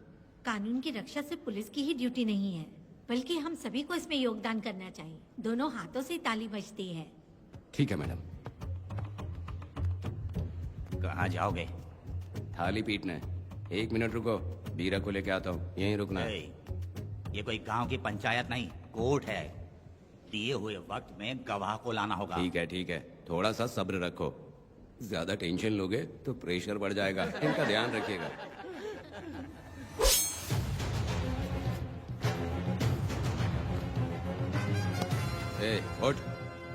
कानून की रक्षा सिर्फ पुलिस की ही ड्यूटी नहीं है, बल्कि हम सभी को इसमें योगदान करना चाहिए। दोनों हाथों से ताली बजती है। ठीक है मैडम। कहाँ जाओगे? थाली पीटने। 1 मिनट रुको, वीरा को लेके आता हूँ। यहीं रुकना है। ये कोई गांव की पंचायत नहीं, कोर्ट है। दिए हुए वक्त में गवाह को लाना होगा। ठीक है। थोड़ा सा सब्र रखो। ज्यादा टेंशन लोगे तो प्रेशर बढ़ जाएगा। इनका ध्यान रखिएगा। उठ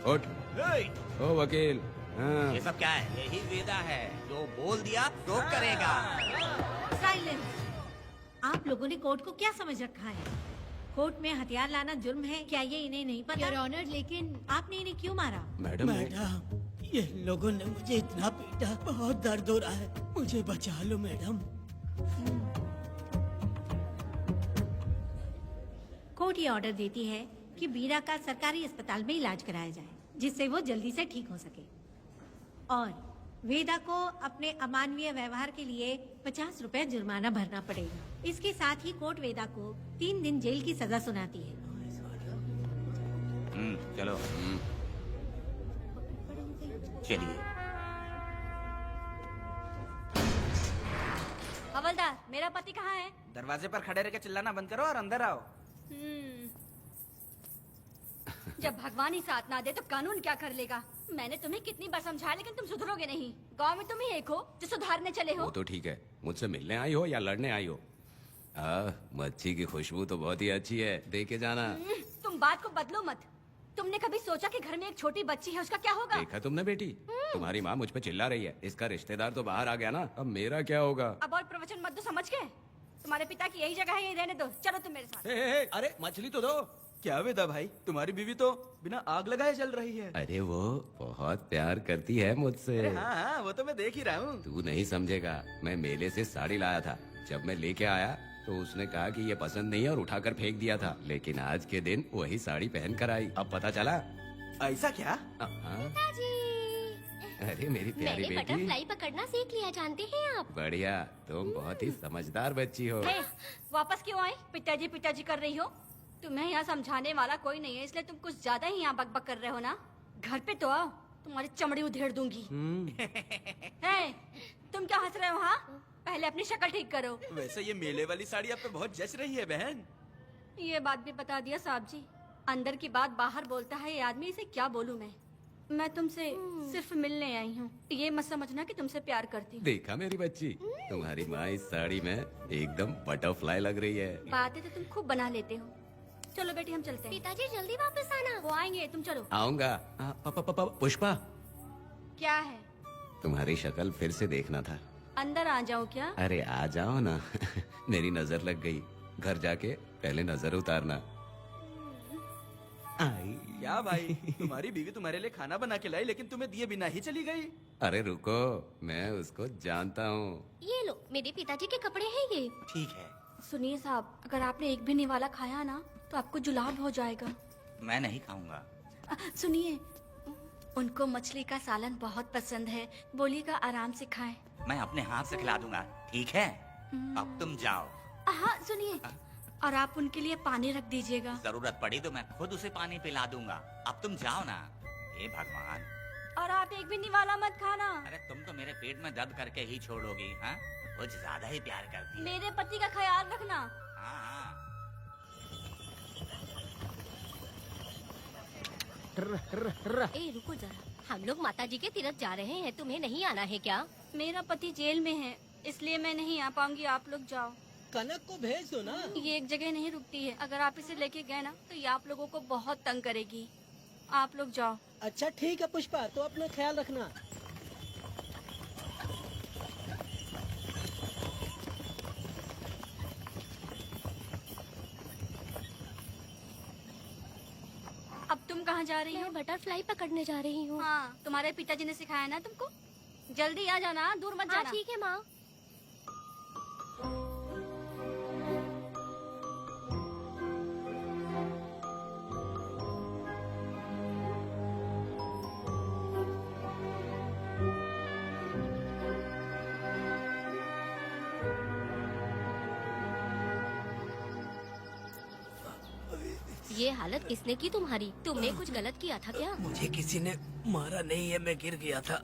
उठ। ओ वकील। हाँ। ये सब क्या है? यही वेदा है, जो बोल दिया तो करेगा। साइलेंस। आप लोगों ने कोर्ट को क्या समझ रखा है? कोर्ट में हथियार लाना जुर्म है, क्या ये इन्हें नहीं पता? योर ऑनर, लेकिन आपने इन्हें क्यों मारा? मैडम, ये लोगों ने मुझे इतना पीटा, बहुत दर्द हो रहा है। मुझे बचा लो मैडम। कोर्ट ये ऑर्डर देती है कि वीरा का सरकारी अस्पताल में इलाज कराया जाए, जिससे वो जल्दी से ठीक हो सके। और वेदा को अपने अमानवीय व्यवहार के लिए 50 रुपए जुर्माना भरना पड़ेगा। इसके साथ ही कोर्ट वेदा को 3 दिन जेल की सजा सुनाती है। चलो। चलिए। हवलदार, मेरा पति कहाँ है? दरवाजे पर खड़े रह के चिल्लाना बंद करो और अंदर आओ। जब भगवान ही साथ ना दे तो कानून क्या कर लेगा? मैंने तुम्हें कितनी बार समझाया, लेकिन तुम सुधरोगे नहीं। गांव में तुम ही एक हो जो सुधारने चले हो। वो तो ठीक है। मुझसे मिलने आई हो या लड़ने आई हो? मच्छी की खुशबू तो बहुत ही अच्छी है, दे के जाना। तुम बात को बदलो मत। तुमने कभी सोचा कि घर में एक छोटी बच्ची है, उसका क्या होगा? देखा तुमने बेटी, तुम्हारी माँ मुझ पे चिल्ला रही है। इसका रिश्तेदार तो बाहर आ गया ना, अब मेरा क्या होगा? अब और प्रवचन मत दो, समझ गए? तुम्हारे पिता की यही जगह है, यही रहने दो। चलो तुम मेरे साथ। अरे मछली तो दो। क्या वेदा भाई, तुम्हारी बीवी तो बिना आग लगाए जल रही है। अरे वो बहुत प्यार करती है मुझसे। हाँ, वो तो मैं देख ही रहा हूँ। तू नहीं समझेगा। मैं मेले से साड़ी लाया था, जब मैं लेके आया तो उसने कहा कि ये पसंद नहीं है और उठाकर फेंक दिया था। लेकिन आज के दिन वही साड़ी पहन कर आई। अब पता चला। ऐसा क्या? अरे मेरी प्यारी मैंने बेटी, बटरफ्लाई पकड़ना सीख लिया, जानते हैं आप? बढ़िया, तुम बहुत ही समझदार बच्ची हो। हे, वापस क्यों आई? पिताजी पिताजी कर रही हो? तुम्हें यहाँ समझाने वाला कोई नहीं है, इसलिए तुम कुछ ज्यादा ही यहाँ बकबक कर रहे हो ना। घर पे तो आओ, तुम्हारी चमड़ी उधेड़ दूंगी। हे, तुम क्या हंस रहे हो? हाँ, पहले अपनी शक्ल ठीक करो। वैसे ये मेले वाली साड़ी आप पे बहुत जच रही है बहन। ये बात भी बता दिया साहब जी, अंदर की बात बाहर बोलता है ये आदमी, इसे क्या बोलूं मैं तुमसे सिर्फ मिलने आई हूँ, ये मत समझना कि तुमसे प्यार करती हूँ। देखा मेरी बच्ची, तुम्हारी माँ इस साड़ी में एकदम बटरफ्लाई लग रही है। बातें तो तुम खूब बना लेते हो। चलो बेटी हम चलते हैं। पिताजी जल्दी वापस आना। वो आएंगे, तुम चलो। आऊंगा। पुष्पा, क्या है? तुम्हारी शक्ल फिर से देखना था। अंदर आ जाओ क्या? अरे आ जाओ ना। मेरी नजर लग गई, घर जाके पहले नजर उतारना। आई। क्या भाई, तुम्हारी बीवी तुम्हारे लिए खाना बना के लाई, लेकिन तुम्हें दिए बिना ही चली गई। अरे रुको, मैं उसको जानता हूँ। ये लो, मेरे पिताजी के कपड़े हैं ये। ठीक है, सुनिए साहब, अगर आपने एक भी निवाला खाया ना तो आपको जुलाब हो जाएगा। मैं नहीं खाऊंगा। सुनिए, उनको मछली का सालन बहुत पसंद है, बोलिएगा आराम से खाएं। मैं अपने हाथ से खिला दूंगा, ठीक है? अब तुम जाओ। हाँ सुनिए, और आप उनके लिए पानी रख दीजिएगा। जरूरत पड़ी तो मैं खुद उसे पानी पिला दूंगा। अब तुम जाओ ना। हे भगवान। और आप एक भी निवाला मत खाना। अरे तुम तो मेरे पेट में दर्द करके ही छोड़ोगी, हाँ? कुछ ज्यादा ही प्यार करती है। मेरे पति का ख्याल रखना। हाँ हाँ। ए रुको जरा, हम लोग माताजी के तीरथ जा रहे हैं, तुम्हें नहीं आना है क्या? मेरा पति जेल में है, इसलिए मैं नहीं आ पाऊंगी, आप लोग जाओ। कनक को भेज दो ना। ये एक जगह नहीं रुकती है, अगर आप इसे लेके गए ना तो ये आप लोगों को बहुत तंग करेगी। आप लोग जाओ। अच्छा ठीक है पुष्पा, तो अपना ख्याल रखना। अब तुम कहाँ जा रही हो? मैं बटरफ्लाई पकड़ने जा रही हूँ। हाँ, तुम्हारे पिताजी ने सिखाया ना तुमको। जल्दी आ जाना, दूर मत हाँ जाना। ठीक है माँ। ये हालत किसने की तुम्हारी? तुमने कुछ गलत किया था क्या? मुझे किसी ने मारा नहीं है, मैं गिर गया था।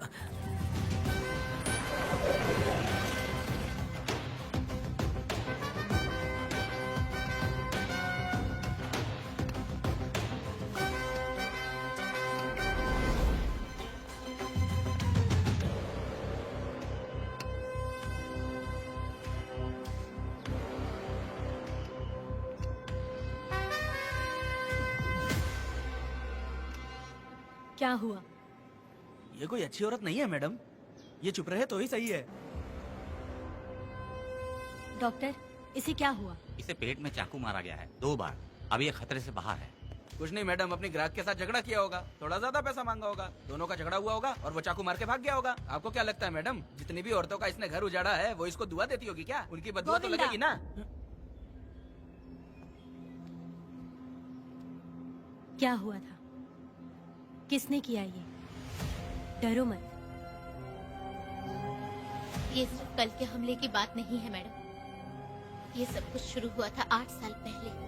क्या हुआ? ये कोई अच्छी औरत नहीं है मैडम, ये चुप रहे तो ही सही है। डॉक्टर, इसे क्या हुआ? इसे पेट में चाकू मारा गया है 2 बार। अब ये खतरे से बाहर है। कुछ नहीं मैडम, अपनी ग्राहक के साथ झगड़ा किया होगा, थोड़ा ज्यादा पैसा मांगा होगा, दोनों का झगड़ा हुआ होगा और वो चाकू मार के भाग गया होगा। आपको क्या लगता है मैडम, जितनी भी औरतों का इसने घर उजाड़ा है वो इसको दुआ देती होगी क्या? उनकी बदुआ तो लगेगी ना। क्या हुआ था? किसने किया ये? डरो मत। ये सिर्फ कल के हमले की बात नहीं है मैडम, ये सब कुछ शुरू हुआ था 8 साल पहले।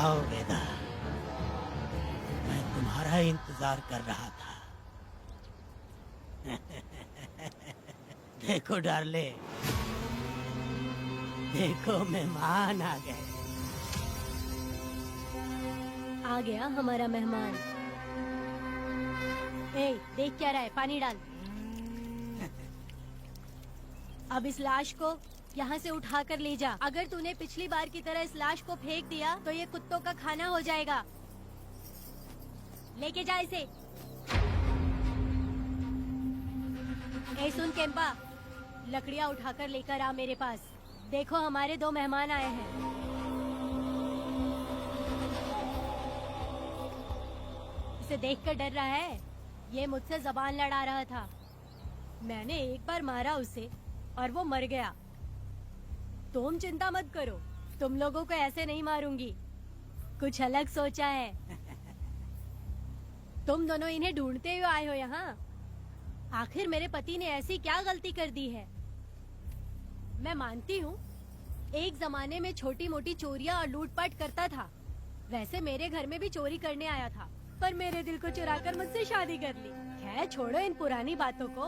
आओ वेदा, इंतजार कर रहा था। देखो डार्ले, देखो मेहमान आ गए। आ गया हमारा मेहमान। ए, देख क्या रहा है, पानी डाल। अब इस लाश को यहाँ से उठा कर ले जा। अगर तूने पिछली बार की तरह इस लाश को फेंक दिया तो ये कुत्तों का खाना हो जाएगा। लेके जा इसे। ए सुन केम्पा, लकड़ियाँ उठाकर लेकर आ मेरे पास। देखो हमारे 2 मेहमान आए हैं। इसे देखकर डर रहा है? ये मुझसे जबान लड़ा रहा था। मैंने एक बार मारा उसे और वो मर गया। तुम चिंता मत करो, तुम लोगों को ऐसे नहीं मारूंगी। कुछ अलग सोचा है। तुम दोनों इन्हें ढूंढते हुए आए हो यहाँ। आखिर मेरे पति ने ऐसी क्या गलती कर दी है? मैं मानती हूँ एक जमाने में छोटी मोटी चोरियाँ और लूटपाट करता था। वैसे मेरे घर में भी चोरी करने आया था, पर मेरे दिल को चुराकर मुझसे शादी कर ली। खैर छोड़ो इन पुरानी बातों को।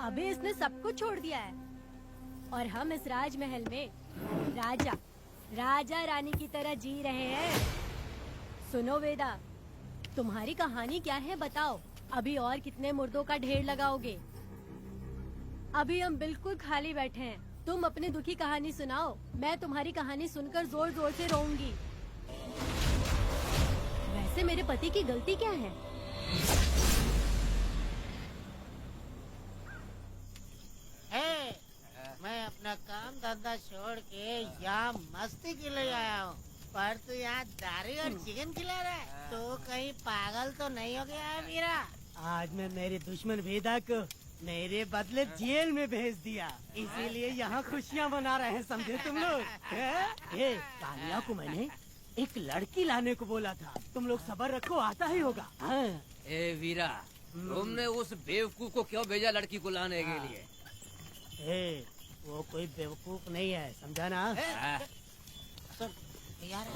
अभी इसने सब कुछ छोड़ दिया है और हम इस राजमहल में राजा रानी की तरह जी रहे हैं। सुनो वेदा, तुम्हारी कहानी क्या है बताओ। अभी और कितने मुर्दों का ढेर लगाओगे? अभी हम बिल्कुल खाली बैठे हैं। तुम अपनी दुखी कहानी सुनाओ, मैं तुम्हारी कहानी सुनकर जोर जोर से रोऊंगी। वैसे मेरे पति की गलती क्या है? मैं अपना काम धंधा छोड़ के यहाँ मस्ती के लिए आया हूँ, पर तू यहाँ दारू और चिकन खिला रहा है। तो कहीं पागल तो नहीं हो गया है मीरा? आज मैं मेरे दुश्मन वेदा को मेरे बदले जेल में भेज दिया, इसीलिए यहाँ खुशियाँ मना रहे हैं, समझे तुम लोग? ये कालिया को मैंने एक लड़की लाने को बोला था। तुम लोग सब्र रखो, आता ही होगा। हाँ। ए वीरा, तुमने उस बेवकूफ को क्यों भेजा लड़की को लाने के लिए? वो कोई बेवकूफ नहीं है, समझा ना? सुन यार,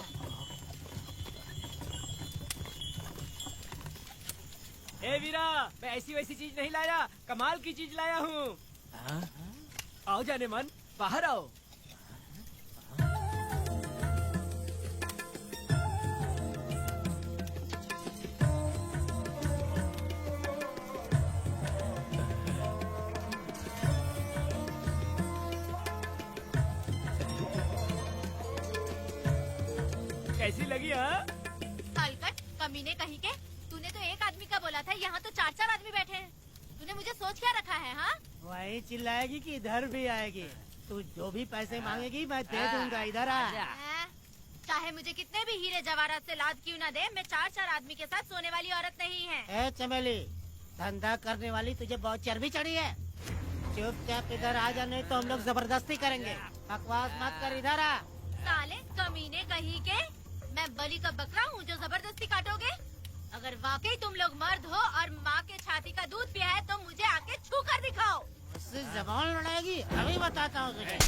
ए वीरा, मैं ऐसी वैसी चीज नहीं लाया, कमाल की चीज लाया हूँ। आओ जाने मन, बाहर आओ। कैसी लगी? हलकट कमीने कहीं के। तूने तो एक आदमी का बोला था, यहाँ तो 4-4 आदमी बैठे हैं। तूने मुझे सोच क्या रखा है? हाँ, वही चिल्लाएगी कि इधर भी आएगी? तू जो भी पैसे मांगेगी मैं दे दूंगा, इधर आ। चाहे मुझे कितने भी हीरे जवाहरात से लाद क्यों ना दे, मैं 4-4 आदमी के साथ सोने वाली औरत नहीं है। ए चमेली, धंधा करने वाली तुझे बहुत चर्बी चढ़ी है। चुपचाप इधर आ जा, नहीं तो हम लोग जबरदस्ती करेंगे। बकवास मत कर, इधर आ। साले कमीने कहीं के, मैं बलि का बकरा हूँ जो जबरदस्ती काटोगे? अगर वाकई तुम लोग मर्द हो और माँ के छाती का दूध पिया है तो मुझे आके छू कर दिखाओ। उससे जबान लड़ाएगी, अभी बताता हूँ तुझे।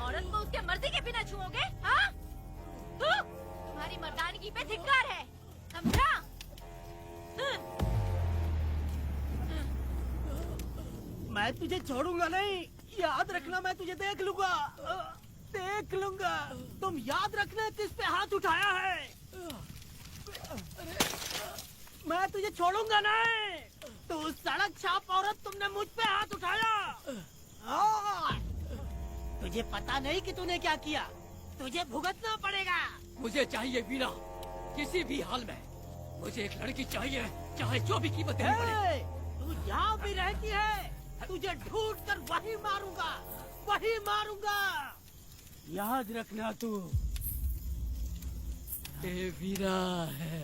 औरत को उसके मर्जी के बिना छुओगे? हाँ? तुम्हारी मर्दानगी पे धिक्कार है, समझा? मैं तुझे छोड़ूंगा नहीं, याद रखना। मैं तुझे देख लूंगा, देख लूंगा। तुम याद रखना किस पे हाथ उठाया है। मैं तुझे छोड़ूंगा नहीं। तू सड़क छाप औरत, तुमने मुझ पे हाथ उठाया। तुझे पता नहीं कि तूने क्या किया। तुझे भुगतना पड़ेगा। मुझे चाहिए वीरा, किसी भी हाल में। मुझे एक लड़की चाहिए, चाहे जो भी कीमत देनी पड़े। तू जहाँ भी रहती है, तुझे ढूंढ कर वही मारूंगा, वही मारूंगा। याद रखना तू। ए वीरा है।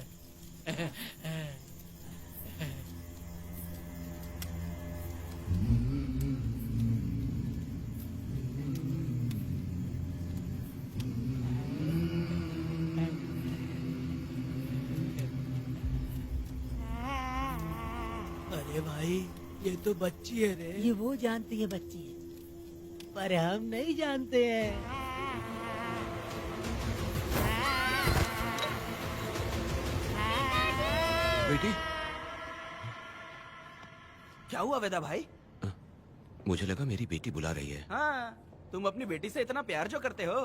अरे भाई, ये तो बच्ची है रे। ये वो जानती है बच्ची है, पर हम नहीं जानते हैं। बेटी, क्या हुआ वेदा भाई? मुझे लगा मेरी बेटी बुला रही है। हाँ, तुम अपनी बेटी से इतना प्यार जो करते हो,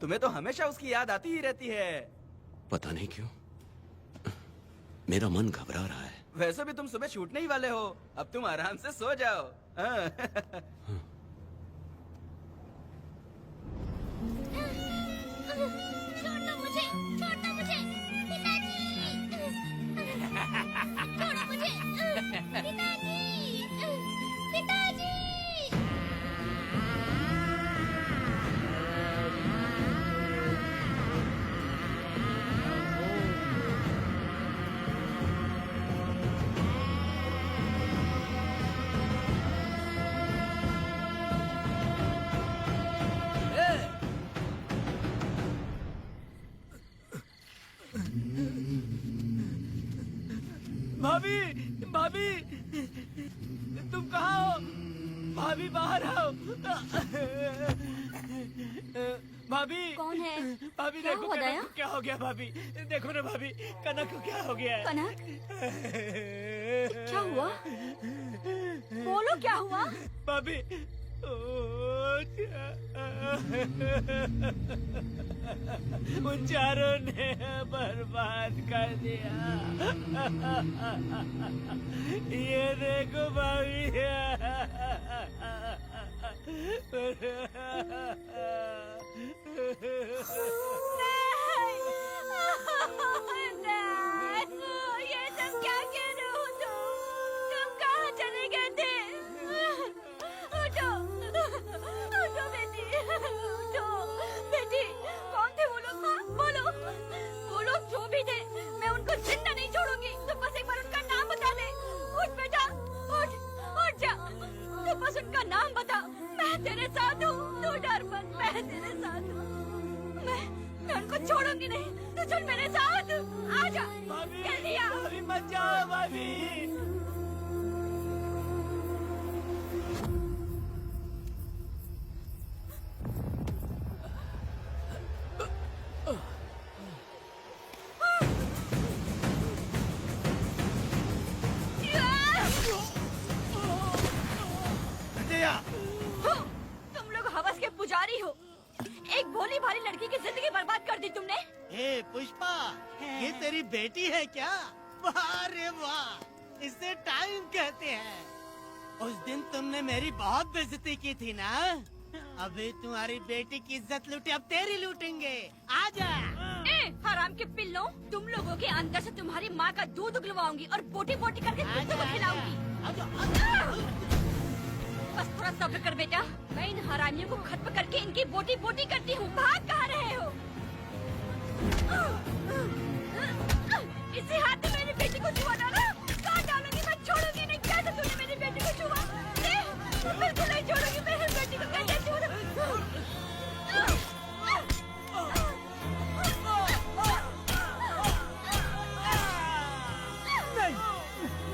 तुम्हें तो हमेशा उसकी याद आती ही रहती है। पता नहीं क्यों मेरा मन घबरा रहा है। वैसे भी तुम सुबह छूटने ही वाले हो, अब तुम आराम से सो जाओ। हाँ। छोड़ो मुझे, छोड़ो मुझे, पिताजी! छोड़ो मुझे, पिताजी! पिताजी! भाभी, भाभी, तुम कहाँ हो? भाभी बाहर आओ। भाभी, कौन है? भाभी क्या देखो हुआ कनक दया? को क्या हो गया। भाभी देखो ना, भाभी कनक को क्या हो गया है। कनक, क्या हुआ? बोलो क्या हुआ? भाभी, उन चारों ने बर्बाद कर दिया। ये देखो भाभी। ये सब क्या कह रहे हो तुम कहाँ चले गए थे? उठो, उठो बेटी, उठो। बेटी, कौन थे वो लोग? हाँ, बोलो, वो लोग जो भी थे, मैं उनको जिंदा नहीं छोड़ूंगी। तुम बस एक बार उनका नाम बता दे। उठ बेटा, उठ, उठ जा। तू बस उनका नाम बता। मैं तेरे साथ हूँ, तू डर मत, मैं तेरे साथ हूँ। मैं उनको छोड़ूंगी नहीं। तू चल मेरे साथ, आजा जल्दी आ। भाभी मत जाओ भाभी। तुम लोग हवस के पुजारी हो। एक भोली भाली लड़की की जिंदगी बर्बाद कर दी तुमने। ए पुष्पा, ये तेरी बेटी है क्या? वाह रे वाह, इसे टाइम कहते हैं। उस दिन तुमने मेरी बहुत बेइज्जती की थी ना। अभी तुम्हारी बेटी की इज्जत लूटे, अब तेरी लूटेंगे। आजा। हराम के पिल्लों, तुम लोगों के अंदर से तुम्हारी माँ का दूध उगलवाऊंगी और बोटी बोटी करके तुमको खिलाऊंगी। बस थोड़ा सब्र कर बेटा, मैं इन हरामियों को खत्म करके इनकी बोटी बोटी करती हूँ। भाग कहाँ रहे हो? इसी हाथ में मेरी बेटी को छुआ डाला। कहाँ डालूंगी, मैं छोड़ूंगी नहीं। कैसे तूने मेरी बेटी को छुआ? बिल्कुल नहीं छोड़ूंगी मेरी बेटी को। कैसे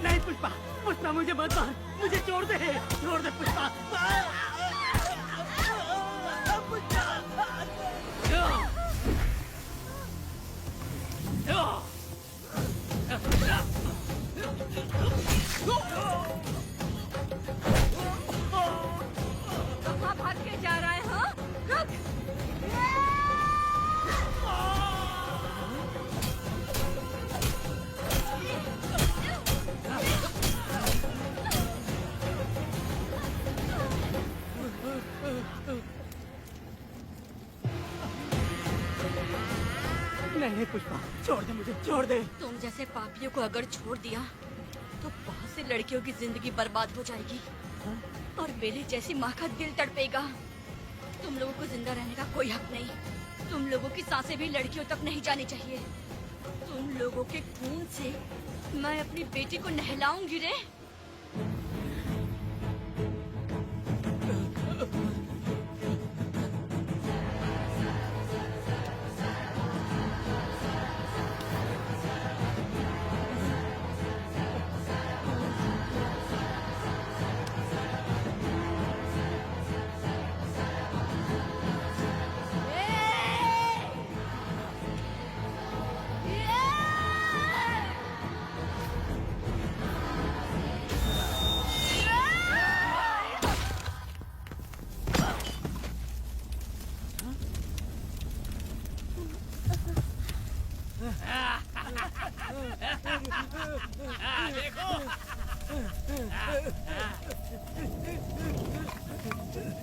नहीं पुष्पा, पुष्पा मुझे मत मार, मुझे छोड़ दे, छोड़ दे पुष्पा। पुष्पा नहीं पुष्पा, छोड़ दे मुझे, छोड़ दे। तुम जैसे पापियों को अगर छोड़ दिया तो बहुत सी लड़कियों की जिंदगी बर्बाद हो जाएगी और मेरी जैसी माँ का दिल तड़पेगा। तुम लोगों को जिंदा रहने का कोई हक नहीं। तुम लोगों की सांसें भी लड़कियों तक नहीं जानी चाहिए। तुम लोगों के खून से मैं अपनी बेटी को नहलाऊंगी रे।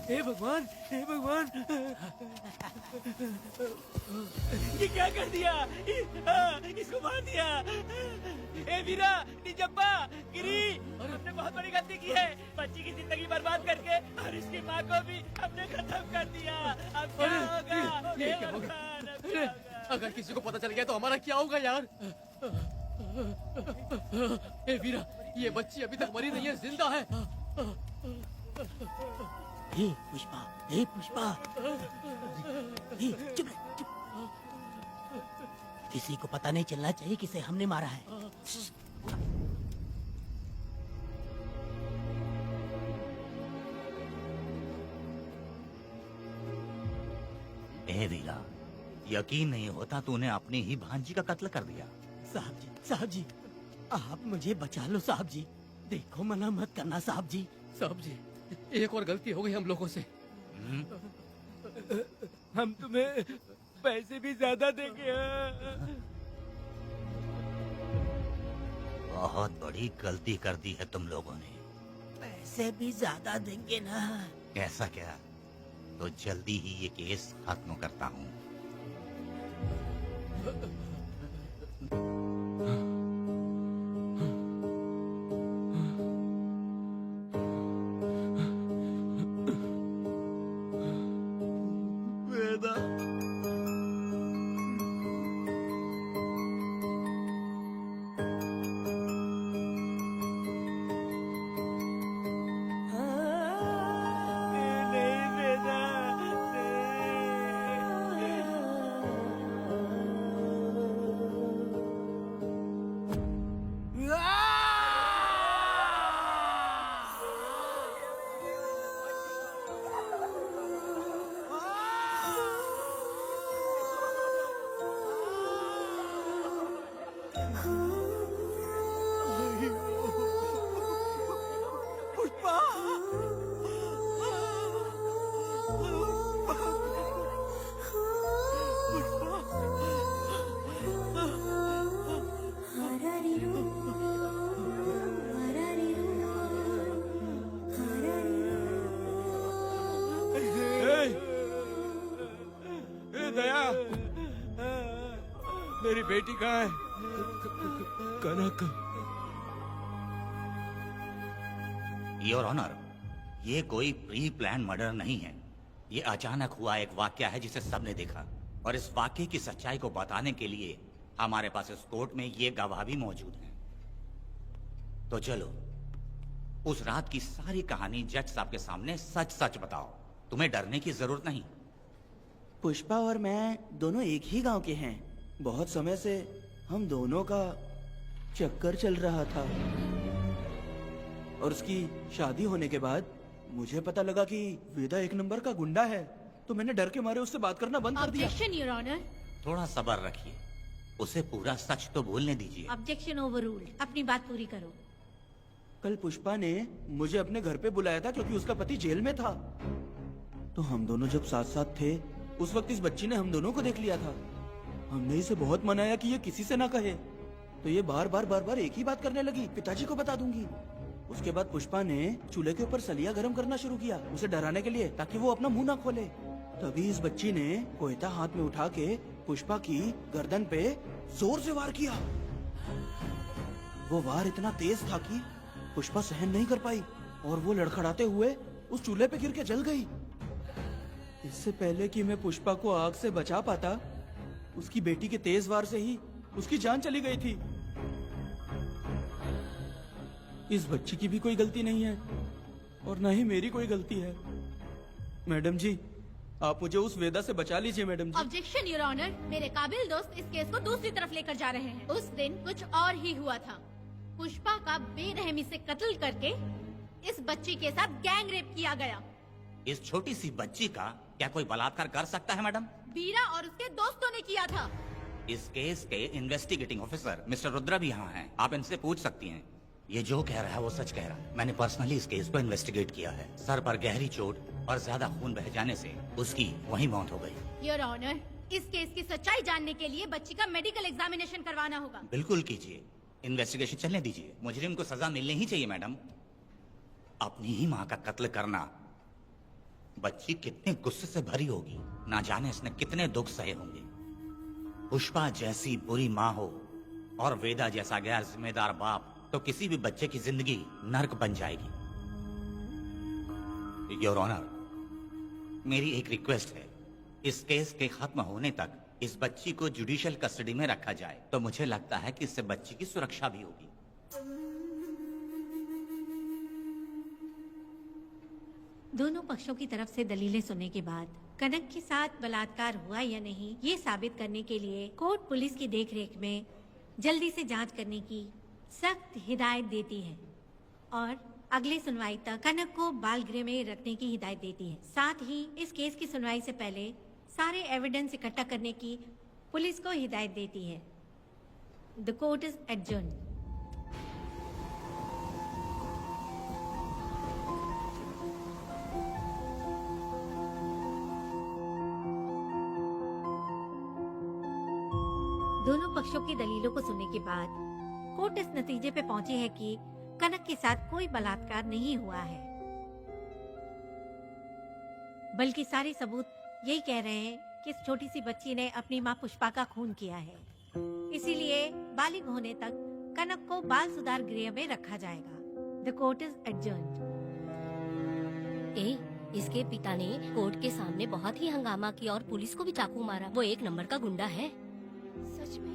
हे भगवान, हे भगवान, ये क्या कर दिया? इसको मार दिया। ए वीरा, निजप्पा, गिरी, हमने बहुत बड़ी गलती की है। बच्ची की जिंदगी बर्बाद करके और इसकी माँ को भी हमने खत्म कर दिया। अब क्या होगा? ये क्या होगा? अरे, अगर किसी को पता चल गया तो हमारा क्या होगा यार? ए वीरा, ये बच्ची अभी तक मरी नहीं है, जिंदा है। हे पुष्पा, हे पुष्पा, हे चुप रह, चुप। किसी को पता नहीं चलना चाहिए किसे हमने मारा है। ए वीरा, यकीन नहीं होता तूने अपनी ही भांजी का कत्ल कर दिया। साहब जी, आप मुझे बचा लो साहब जी। देखो, मना मत करना साहब जी। साहब जी, एक और गलती हो गई हम लोगों से। हम तुम्हें पैसे भी ज्यादा देंगे। बहुत बड़ी गलती कर दी है तुम लोगों ने। पैसे भी ज्यादा देंगे ना? कैसा क्या? तो जल्दी ही ये केस खत्म करता हूँ। दया, मेरी बेटी कहाँ है? कनक। योर ऑनर, ये कोई प्री प्लान मर्डर नहीं है। ये अचानक हुआ एक वाकया है जिसे सबने देखा, और इस वाकये की सच्चाई को बताने के लिए हमारे पास इस कोर्ट में ये गवाह भी मौजूद हैं। तो चलो, उस रात की सारी कहानी जज साहब के सामने सच सच बताओ। तुम्हें डरने की जरूरत नहीं। पुष्पा और मैं दोनों एक ही गांव के हैं। बहुत समय से हम दोनों का चक्कर चल रहा था, और उसकी शादी होने के बाद मुझे पता लगा कि वेदा एक नंबर का गुंडा है, तो मैंने डर के मारे उससे बात करना बंद कर दिया। Objection your honour. थोड़ा सब्र रखिए, उसे पूरा सच तो बोलने दीजिए। Objection overruled. अपनी बात पूरी करो। कल पुष्पा ने मुझे अपने घर पे बुलाया था क्योंकि उसका पति जेल में था। तो हम दोनों जब साथ साथ थे, उस वक्त इस बच्ची ने हम दोनों को देख लिया था। हमने इसे बहुत मनाया कि ये किसी से ना कहे, तो ये बार बार एक ही बात करने लगी, पिताजी को बता दूंगी। उसके बाद पुष्पा ने चूल्हे के ऊपर सलिया गर्म करना शुरू किया, उसे डराने के लिए, ताकि वो अपना मुंह ना खोले। तभी इस बच्ची ने कोयता हाथ में उठा के पुष्पा की गर्दन पे जोर से वार किया। वो वार इतना तेज था कि पुष्पा सहन नहीं कर पाई और वो लड़खड़ाते हुए उस चूल्हे पे गिर के जल गई। इससे पहले कि मैं पुष्पा को आग से बचा पाता, उसकी बेटी के तेज वार से ही उसकी जान चली गई थी। इस बच्ची की भी कोई गलती नहीं है और न ही मेरी कोई गलती है। मैडम जी, आप मुझे उस वेदा से बचा लीजिए madam ji. Objection your honour, मेरे काबिल दोस्त इस केस को दूसरी तरफ लेकर जा रहे हैं। उस दिन कुछ और ही हुआ था। पुष्पा का बेरहमी से कत्ल करके इस बच्ची के साथ गैंग रेप किया गया। इस छोटी सी बच्ची का क्या कोई बलात्कार कर सकता है मैडम? बीरा और उसके दोस्तों ने किया था। इस केस के इन्वेस्टिगेटिंग ऑफिसर मिस्टर रुद्रा भी यहाँ हैं। आप इनसे पूछ सकती हैं। ये जो कह रहा है वो सच कह रहा है। मैंने पर्सनली इस केस को इन्वेस्टिगेट किया है। सर पर गहरी चोट और ज्यादा खून बह जाने से उसकी वहीं मौत हो गई। योर ऑनर, इस केस की सच्चाई जानने के लिए बच्ची का मेडिकल एग्जामिनेशन करवाना होगा। बिल्कुल कीजिए, इन्वेस्टिगेशन चलने दीजिए। मुजरिम को सजा मिलनी ही चाहिए मैडम। अपनी ही माँ का कत्ल करना, बच्ची कितने गुस्से से भरी होगी, ना जाने इसने कितने दुख सहे होंगे। पुष्पा जैसी बुरी माँ हो और वेदा जैसा गैर जिम्मेदार बाप, तो किसी भी बच्चे की जिंदगी नर्क बन जाएगी। योर ऑनर, मेरी एक रिक्वेस्ट है, इस केस के खत्म होने तक इस बच्ची को जुडिशियल कस्टडी में रखा जाए, तो मुझे लगता है कि इससे बच्ची की सुरक्षा भी होगी। दोनों पक्षों की तरफ से दलीलें सुनने के बाद कनक के साथ बलात्कार हुआ या नहीं, ये साबित करने के लिए कोर्ट पुलिस की देखरेख में जल्दी से जांच करने की सख्त हिदायत देती है और अगले सुनवाई तक कनक को बाल गृह में रखने की हिदायत देती है। साथ ही इस केस की सुनवाई से पहले सारे एविडेंस इकट्ठा करने की पुलिस को हिदायत देती है। The court is adjourned. दोनों पक्षों की दलीलों को सुनने के बाद कोर्ट इस नतीजे पे पहुंची है कि कनक के साथ कोई बलात्कार नहीं हुआ है, बल्कि सारे सबूत यही कह रहे हैं कि इस छोटी सी बच्ची ने अपनी मां पुष्पा का खून किया है। इसीलिए बालिग होने तक कनक को बाल सुधार गृह में रखा जाएगा। The court is adjourned. इसके पिता ने कोर्ट के सामने बहुत ही हंगामा किया और पुलिस को भी चाकू मारा। वो एक नंबर का गुंडा है। सच में?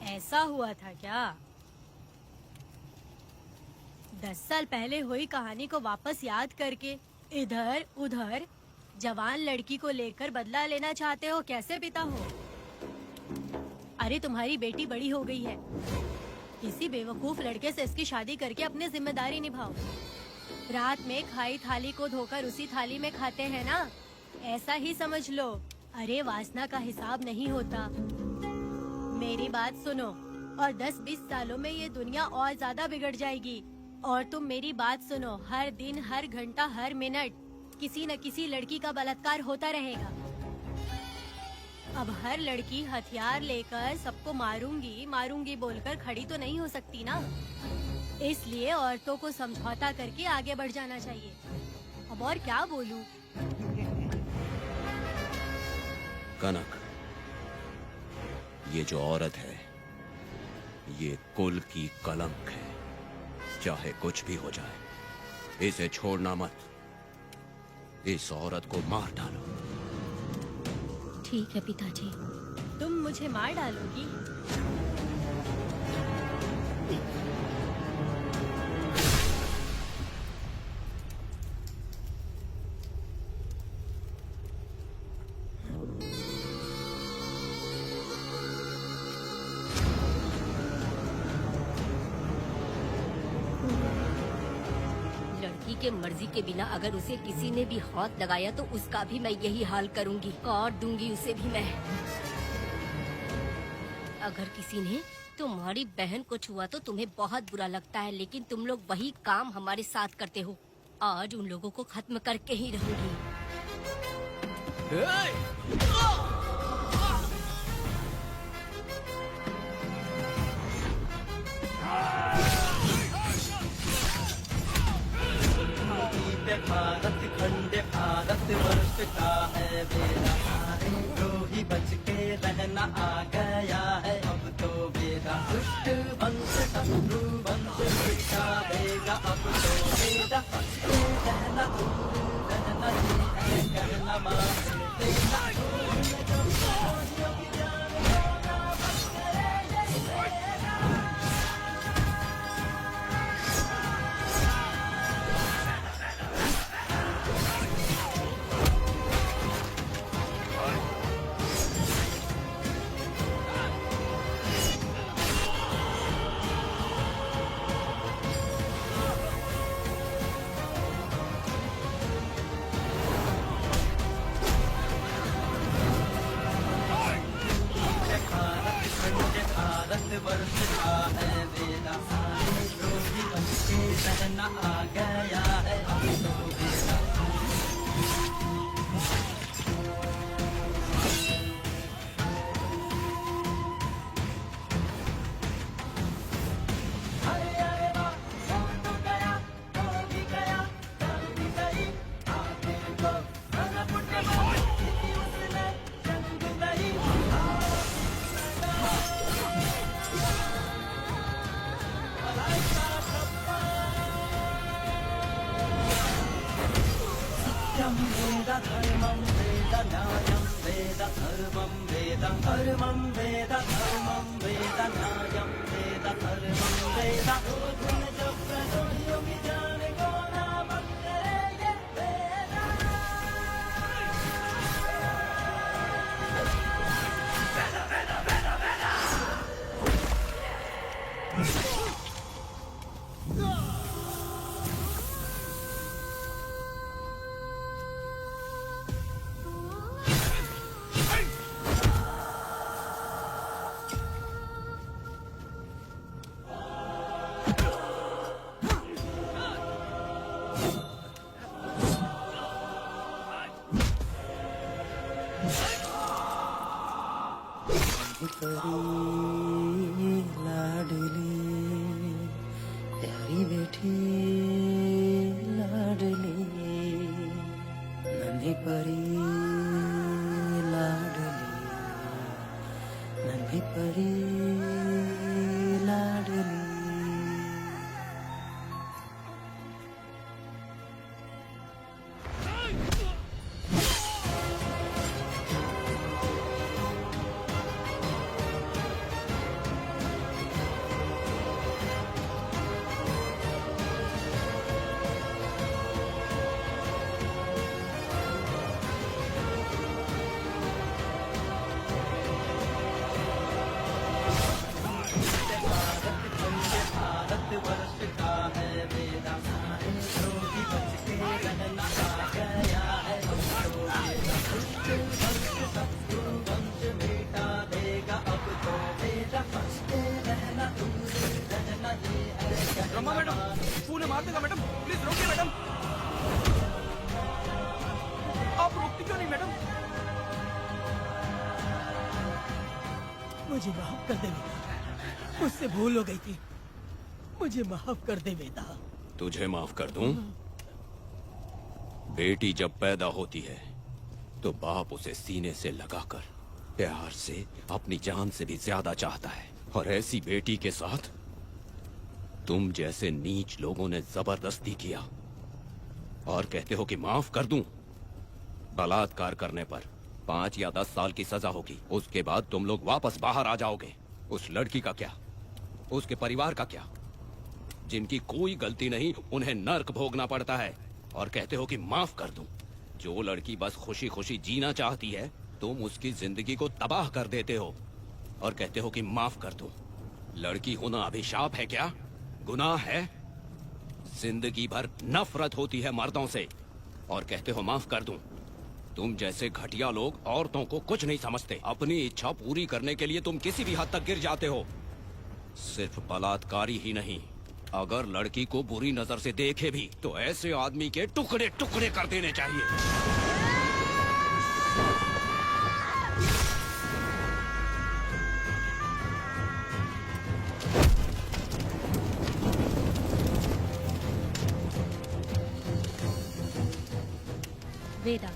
ऐसा हुआ था क्या? 10 साल पहले हुई कहानी को वापस याद करके इधर उधर जवान लड़की को लेकर बदला लेना चाहते हो? कैसे पिता हो? अरे तुम्हारी बेटी बड़ी हो गई है, किसी बेवकूफ लड़के से इसकी शादी करके अपनी जिम्मेदारी निभाओ। रात में खाई थाली को धोकर उसी थाली में खाते हैं ना, ऐसा ही समझ लो। अरे वासना का हिसाब नहीं होता। मेरी बात सुनो, और 10-20 सालों में ये दुनिया और ज्यादा बिगड़ जाएगी। और तुम मेरी बात सुनो, हर दिन, हर घंटा, हर मिनट किसी न किसी लड़की का बलात्कार होता रहेगा। अब हर लड़की हथियार लेकर सबको मारूंगी मारूंगी बोलकर खड़ी तो नहीं हो सकती ना। इसलिए औरतों को समझौता करके आगे बढ़ जाना चाहिए। अब और क्या बोलूं? कनक, ये जो औरत है, ये कुल की कलंक है। चाहे कुछ भी हो जाए, इसे छोड़ना मत। इस औरत को मार डालो। ठीक है पिताजी। तुम मुझे मार डालोगी? के मर्जी के बिना अगर उसे किसी ने भी हाथ लगाया तो उसका भी मैं यही हाल करूंगी, काट दूंगी उसे भी मैं। अगर किसी ने तुम्हारी बहन को छुआ तो तुम्हें बहुत बुरा लगता है, लेकिन तुम लोग वही काम हमारे साथ करते हो। आज उन लोगों को खत्म करके ही रहूंगी। भारत खंड भारत वर्ष का है बेड़ा, द्रोही बच के रहना आ गया है अब तो बेड़ा। दुष्ट वंश शत्रु वंश मिटा देगा अब तो बेड़ा। रहना दूर रहना ही है कहना मान देना। वर्ष का है बेड़ा, द्रोही बन के रहना आ गया है अब तो बेड़ा। धर्मं वेद न्यायं वेद धर्मं वेद धर्मं वेद धर्मं वेद न्यायं वेद धर्मं वेद। धुन जब प्रदोषियों की जाने को ना बंद करेंगे वेदा। लाडली प्यारी बेटी लाडली नन्ही परी लाडली नन्ही परी लाडली। रमा मैडम, फूल मार देगा मैडम, प्लीज रोकिए मैडम। आप रोकती क्यों नहीं मैडम? मुझे माफ कर दे बेटा, मुझसे भूल हो गई थी, मुझे माफ कर दे बेटा। तुझे माफ कर दूं? बेटी जब पैदा होती है तो बाप उसे सीने से लगाकर प्यार से अपनी जान से भी ज्यादा चाहता है, और ऐसी बेटी के साथ तुम जैसे नीच लोगों ने जबरदस्ती किया और कहते हो कि माफ कर दूं। बलात्कार करने पर 5 या 10 साल की सजा होगी, उसके बाद तुम लोग वापस बाहर आ जाओगे। उस लड़की का क्या, उसके परिवार का क्या? जिनकी कोई गलती नहीं उन्हें नर्क भोगना पड़ता है, और कहते हो कि माफ कर दूं। जो लड़की बस खुशी खुशी जीना चाहती है तुम उसकी जिंदगी को तबाह कर देते हो और कहते हो कि माफ कर दूं। लड़की होना अभिशाप है क्या, गुनाह है? जिंदगी भर नफरत होती है मर्दों से और कहते हो माफ कर दूं। तुम जैसे घटिया लोग औरतों को कुछ नहीं समझते। अपनी इच्छा पूरी करने के लिए तुम किसी भी हद तक गिर जाते हो। सिर्फ बलात्कारी ही नहीं, अगर लड़की को बुरी नजर से देखे भी तो ऐसे आदमी के टुकड़े टुकड़े कर देने चाहिए। वेदा,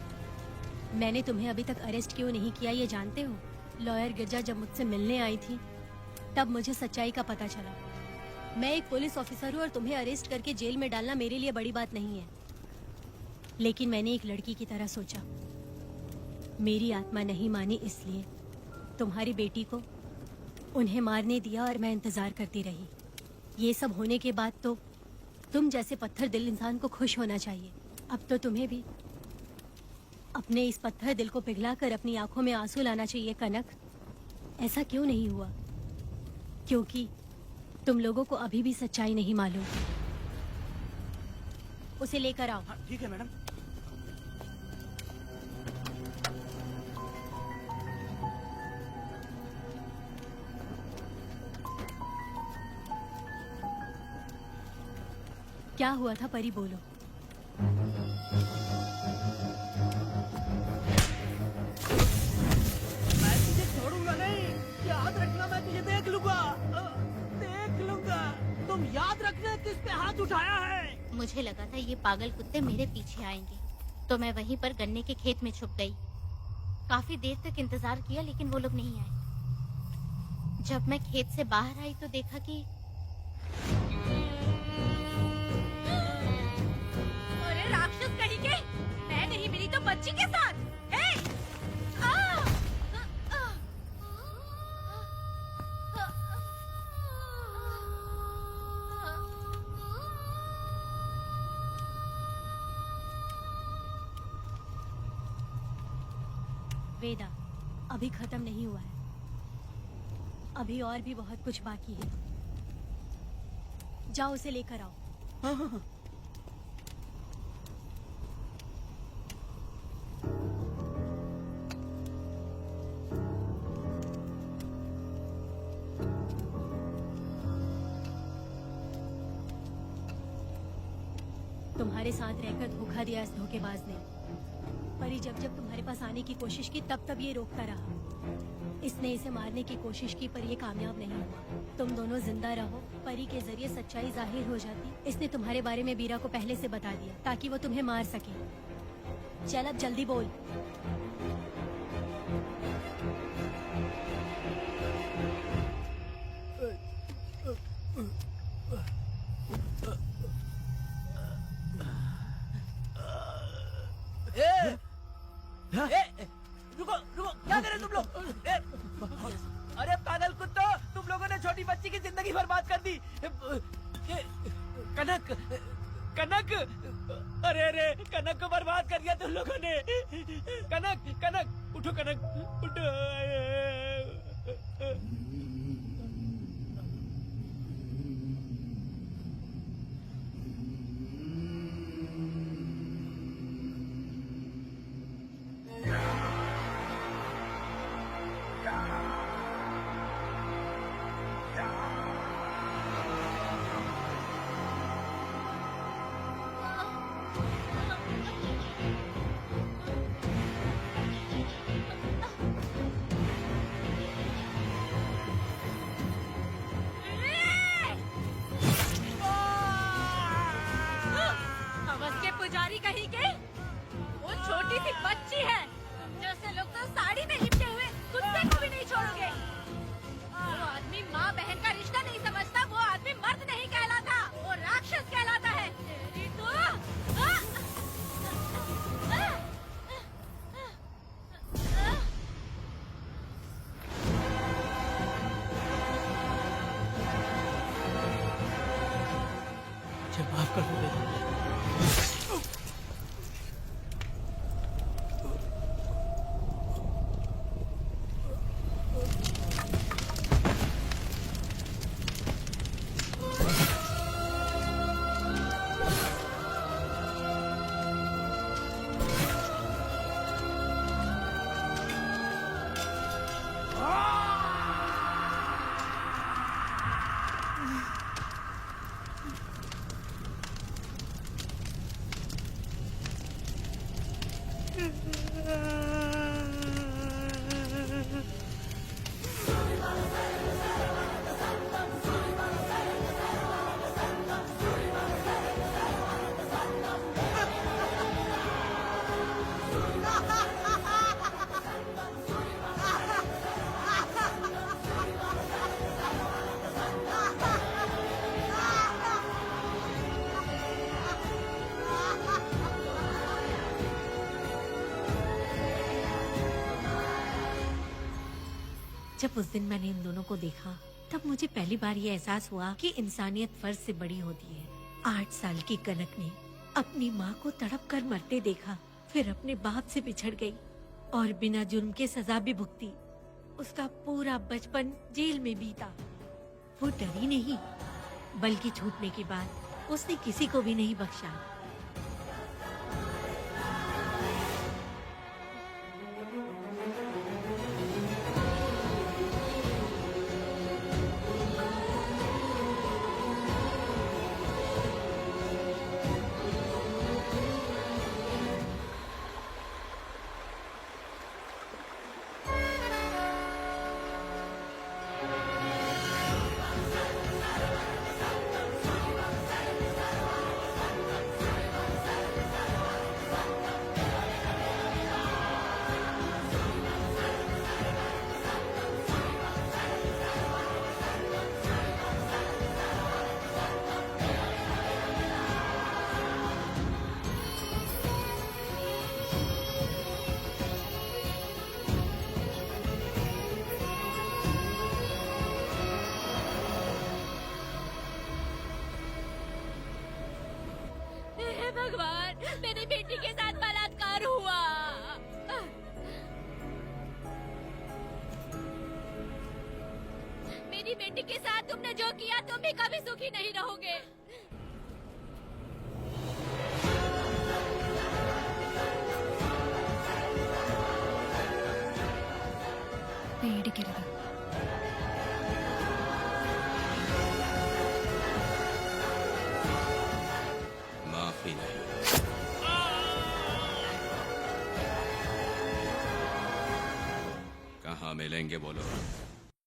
मैंने तुम्हें अभी तक अरेस्ट क्यों नहीं किया ये जानते हो? लॉयर गिरजा जब मुझसे मिलने आई थी तब मुझे सच्चाई का पता चला। मैं एक पुलिस ऑफिसर हूँ और तुम्हें अरेस्ट करके जेल में डालना मेरे लिए बड़ी बात नहीं है, लेकिन मैंने एक लड़की की तरह सोचा। मेरी आत्मा नहीं मानी, इसलिए तुम्हारी बेटी को उन्हें मारने दिया और मैं इंतजार करती रही। ये सब होने के बाद तो तुम जैसे पत्थर दिल इंसान को खुश होना चाहिए। अब तो तुम्हें भी अपने इस पत्थर दिल को पिघलाकर अपनी आंखों में आंसू लाना चाहिए। कनक, ऐसा क्यों नहीं हुआ? क्योंकि तुम लोगों को अभी भी सच्चाई नहीं मालूम। उसे लेकर आओ। हाँ, ठीक है मैडम। क्या हुआ था परी, बोलो। मैं तुझे छोड़ूंगा नहीं, याद रखना। मैं तुझे देख लूंगा, देख लूंगा। तुम याद रखना किस पे हाथ उठाया है। मुझे लगा था ये पागल कुत्ते मेरे पीछे आएंगे, तो मैं वहीं पर गन्ने के खेत में छुप गई। काफी देर तक इंतजार किया लेकिन वो लोग नहीं आए। जब मैं खेत से बाहर आई तो देखा कि अरे राक्षस कहीं के, मैं नहीं मिली तो बच्ची के साथ। वेदा, अभी खत्म नहीं हुआ है, अभी और भी बहुत कुछ बाकी है। जाओ उसे लेकर आओ। हाँ हाँ हाँ। तुम्हारे साथ रहकर धोखा दिया इस धोखेबाज ने। परी जब जब तुम्हारे पास आने की कोशिश की तब तब ये रोकता रहा। इसने इसे मारने की कोशिश की पर ये कामयाब नहीं हुआ। तुम दोनों जिंदा रहो, परी के जरिए सच्चाई जाहिर हो जाती। इसने तुम्हारे बारे में बीरा को पहले से बता दिया ताकि वो तुम्हें मार सके। चल अब जल्दी बोल। रुको रुको, क्या कर रहे तुम लोग? अरे पागल कुत्तों, तुम लोगों ने छोटी बच्ची की जिंदगी बर्बाद कर दी। कनक, कनक, अरे अरे कनक को बर्बाद कर दिया तुम लोगों ने। कनक, कनक उठो, कनक उठो। जब उस दिन मैंने इन दोनों को देखा तब मुझे पहली बार ये एहसास हुआ कि इंसानियत फर्ज से बड़ी होती है। 8 साल की कनक ने अपनी माँ को तड़प कर मरते देखा, फिर अपने बाप से बिछड़ गई और बिना जुर्म के सजा भी भुगती। उसका पूरा बचपन जेल में बीता। वो डरी नहीं, बल्कि छूटने के बाद उसने किसी को भी नहीं बख्शा। भगवान, मेरी बेटी के साथ बलात्कार हुआ। मेरी बेटी के साथ तुमने जो किया तुम भी कभी सुखी नहीं रहोगे। पेड़ गिर गया। माफी नहीं। कहाँ मिलेंगे बोलो।